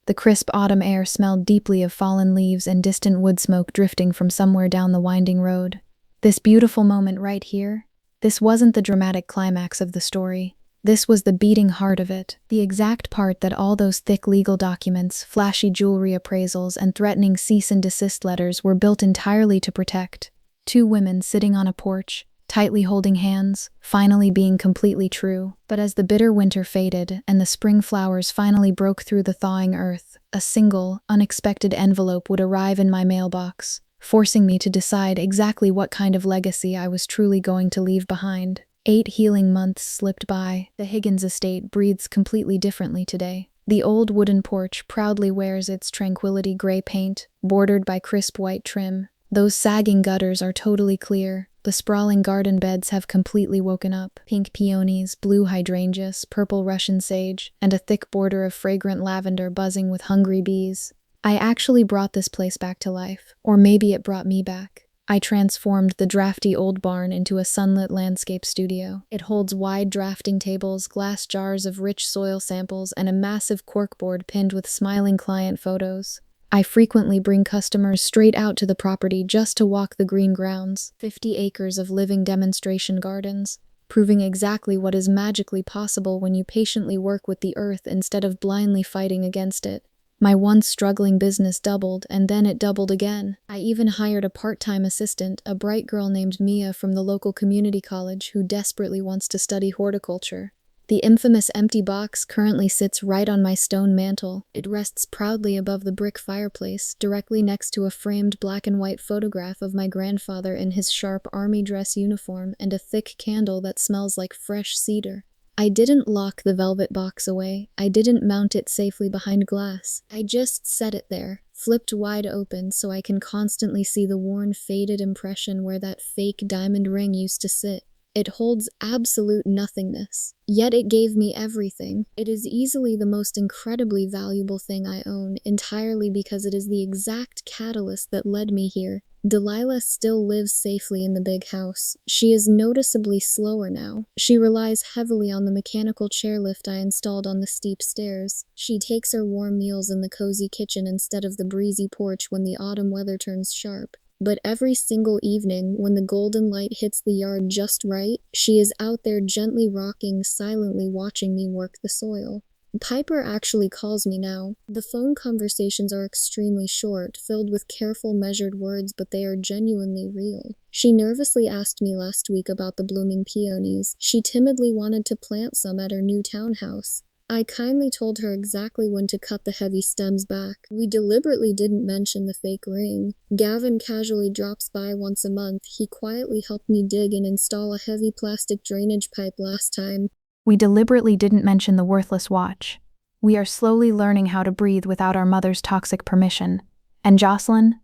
The crisp autumn air smelled deeply of fallen leaves and distant wood smoke drifting from somewhere down the winding road. This beautiful moment right here, this wasn't the dramatic climax of the story. This was the beating heart of it, the exact part that all those thick legal documents, flashy jewelry appraisals, and threatening cease and desist letters were built entirely to protect. Two women sitting on a porch, tightly holding hands, finally being completely true. But as the bitter winter faded and the spring flowers finally broke through the thawing earth, a single, unexpected envelope would arrive in my mailbox, forcing me to decide exactly what kind of legacy I was truly going to leave behind. 8 healing months slipped by. The Higgins estate breathes completely differently today. The old wooden porch proudly wears its tranquility gray paint, bordered by crisp white trim. Those sagging gutters are totally clear. The sprawling garden beds have completely woken up. Pink peonies, blue hydrangeas, purple Russian sage, and a thick border of fragrant lavender buzzing with hungry bees. I actually brought this place back to life, or maybe it brought me back. I transformed the drafty old barn into a sunlit landscape studio. It holds wide drafting tables, glass jars of rich soil samples, and a massive corkboard pinned with smiling client photos. I frequently bring customers straight out to the property just to walk the green grounds, 50 acres of living demonstration gardens, proving exactly what is magically possible when you patiently work with the earth instead of blindly fighting against it. My once struggling business doubled, and then it doubled again. I even hired a part-time assistant, a bright girl named Mia from the local community college who desperately wants to study horticulture. The infamous empty box currently sits right on my stone mantel. It rests proudly above the brick fireplace, directly next to a framed black and white photograph of my grandfather in his sharp army dress uniform and a thick candle that smells like fresh cedar. I didn't lock the velvet box away. I didn't mount it safely behind glass. I just set it there, flipped wide open so I can constantly see the worn, faded impression where that fake diamond ring used to sit. It holds absolute nothingness, yet it gave me everything. It is easily the most incredibly valuable thing I own, entirely because it is the exact catalyst that led me here. Delilah still lives safely in the big house. She is noticeably slower now. She relies heavily on the mechanical chairlift I installed on the steep stairs. She takes her warm meals in the cozy kitchen instead of the breezy porch when the autumn weather turns sharp. But every single evening, when the golden light hits the yard just right, she is out there gently rocking, silently watching me work the soil. Piper actually calls me now. The phone conversations are extremely short, filled with careful, measured words, but they are genuinely real. She nervously asked me last week about the blooming peonies. She timidly wanted to plant some at her new townhouse. I kindly told her exactly when to cut the heavy stems back. We deliberately didn't mention the fake ring. Gavin casually drops by once a month. He quietly helped me dig and install a heavy plastic drainage pipe last time. We deliberately didn't mention the worthless watch. We are slowly learning how to breathe without our mother's toxic permission. And Jocelyn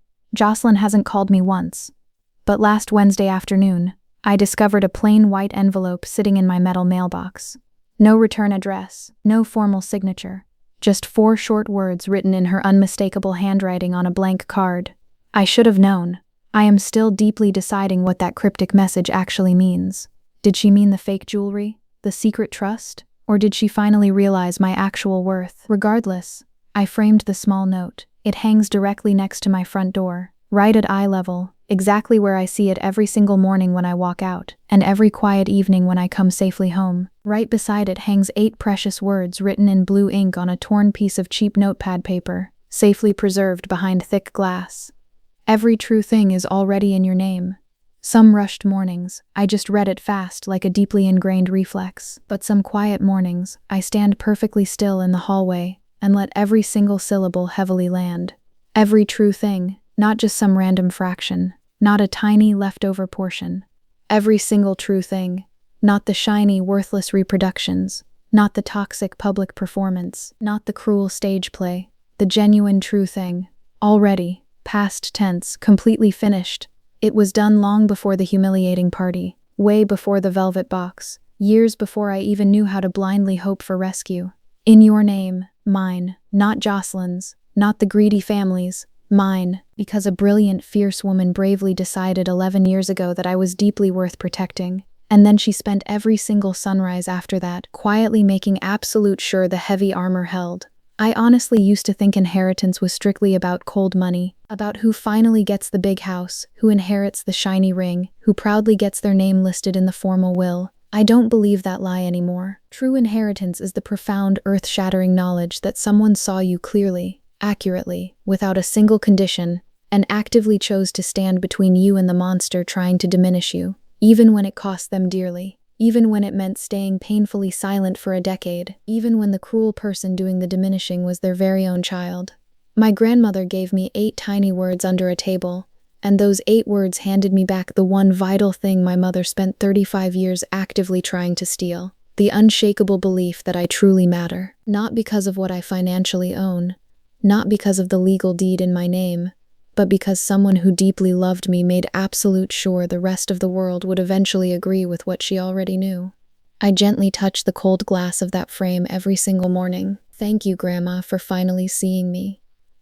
hasn't called me once. But last Wednesday afternoon, I discovered a plain white envelope sitting in my metal mailbox. No return address, no formal signature, just 4 short words written in her unmistakable handwriting on a blank card. I should have known. I am still deeply deciding what that cryptic message actually means. Did she mean the fake jewelry, the secret trust, or did she finally realize my actual worth? Regardless, I framed the small note. It hangs directly next to my front door, right at eye level, exactly where I see it every single morning when I walk out, and every quiet evening when I come safely home. Right beside it hangs 8 precious words written in blue ink on a torn piece of cheap notepad paper, safely preserved behind thick glass. Every true thing is already in your name. Some rushed mornings, I just read it fast like a deeply ingrained reflex. But some quiet mornings, I stand perfectly still in the hallway and let every single syllable heavily land. Every true thing, not just some random fraction, not a tiny leftover portion. Every single true thing, not the shiny, worthless reproductions, not the toxic public performance, not the cruel stage play, the genuine true thing. Already, past tense, completely finished. It was done long before the humiliating party, way before the velvet box, years before I even knew how to blindly hope for rescue. In your name, mine, not Jocelyn's, not the greedy family's, mine, because a brilliant, fierce woman bravely decided 11 years ago that I was deeply worth protecting. And then she spent every single sunrise after that, quietly making absolute sure the heavy armor held. I honestly used to think inheritance was strictly about cold money, about who finally gets the big house, who inherits the shiny ring, who proudly gets their name listed in the formal will. I don't believe that lie anymore. True inheritance is the profound, earth-shattering knowledge that someone saw you clearly, accurately, without a single condition, and actively chose to stand between you and the monster trying to diminish you, even when it cost them dearly. Even when it meant staying painfully silent for a decade, even when the cruel person doing the diminishing was their very own child. My grandmother gave me 8 tiny words under a table, and those 8 words handed me back the one vital thing my mother spent 35 years actively trying to steal: the unshakable belief that I truly matter. Not because of what I financially own, not because of the legal deed in my name, but because someone who deeply loved me made absolute sure the rest of the world would eventually agree with what she already knew. I gently touch the cold glass of that frame every single morning. Thank you, Grandma, for finally seeing me.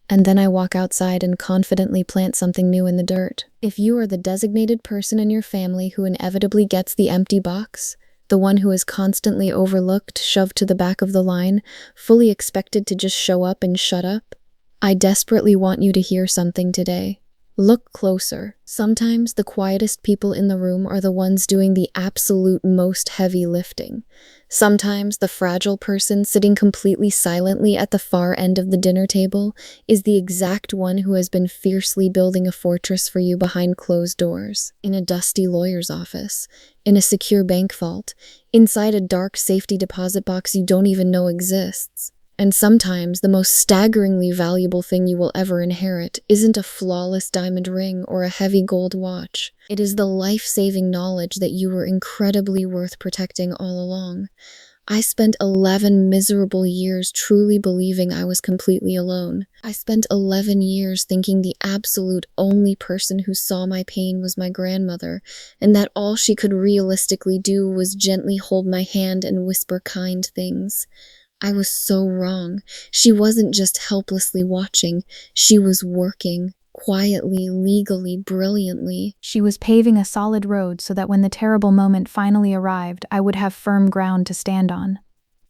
And then I walk outside and confidently plant something new in the dirt. If you are the designated person in your family who inevitably gets the empty box, the one who is constantly overlooked, shoved to the back of the line, fully expected to just show up and shut up, I desperately want you to hear something today. Look closer. Sometimes the quietest people in the room are the ones doing the absolute most heavy lifting. Sometimes the fragile person sitting completely silently at the far end of the dinner table is the exact one who has been fiercely building a fortress for you behind closed doors, in a dusty lawyer's office, in a secure bank vault, inside a dark safety deposit box you don't even know exists. And sometimes the most staggeringly valuable thing you will ever inherit isn't a flawless diamond ring or a heavy gold watch. It is the life-saving knowledge that you were incredibly worth protecting all along. I spent 11 miserable years truly believing I was completely alone. I spent 11 years thinking the absolute only person who saw my pain was my grandmother, and that all she could realistically do was gently hold my hand and whisper kind things. I was so wrong. She wasn't just helplessly watching. She was working, quietly, legally, brilliantly. She was paving a solid road so that when the terrible moment finally arrived, I would have firm ground to stand on.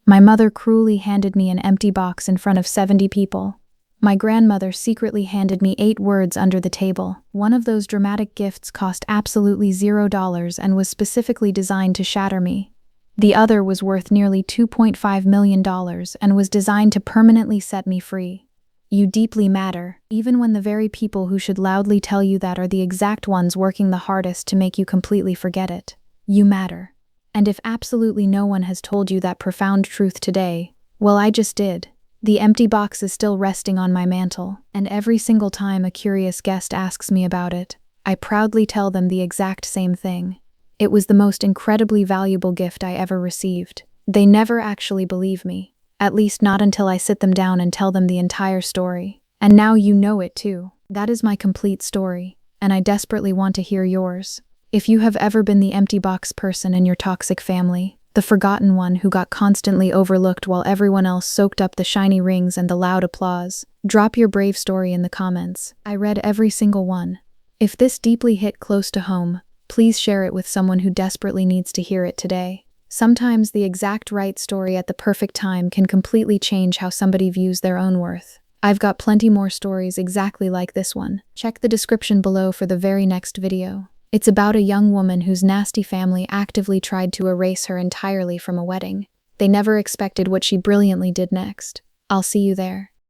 My mother cruelly handed me an empty box in front of 70 people. My grandmother secretly handed me 8 words under the table. One of those dramatic gifts cost absolutely $0 and was specifically designed to shatter me. The other was worth nearly $2.5 million and was designed to permanently set me free. You deeply matter, even when the very people who should loudly tell you that are the exact ones working the hardest to make you completely forget it. You matter. And if absolutely no one has told you that profound truth today, well, I just did. The empty box is still resting on my mantle, and every single time a curious guest asks me about it, I proudly tell them the exact same thing. It was the most incredibly valuable gift I ever received. They never actually believe me, at least not until I sit them down and tell them the entire story. And now you know it too. That is my complete story, and I desperately want to hear yours. If you have ever been the empty box person in your toxic family, the forgotten one who got constantly overlooked while everyone else soaked up the shiny rings and the loud applause, drop your brave story in the comments. I read every single one. If this deeply hit close to home, please share it with someone who desperately needs to hear it today. Sometimes the exact right story at the perfect time can completely change how somebody views their own worth. I've got plenty more stories exactly like this one. Check the description below for the very next video. It's about a young woman whose nasty family actively tried to erase her entirely from a wedding. They never expected what she brilliantly did next. I'll see you there.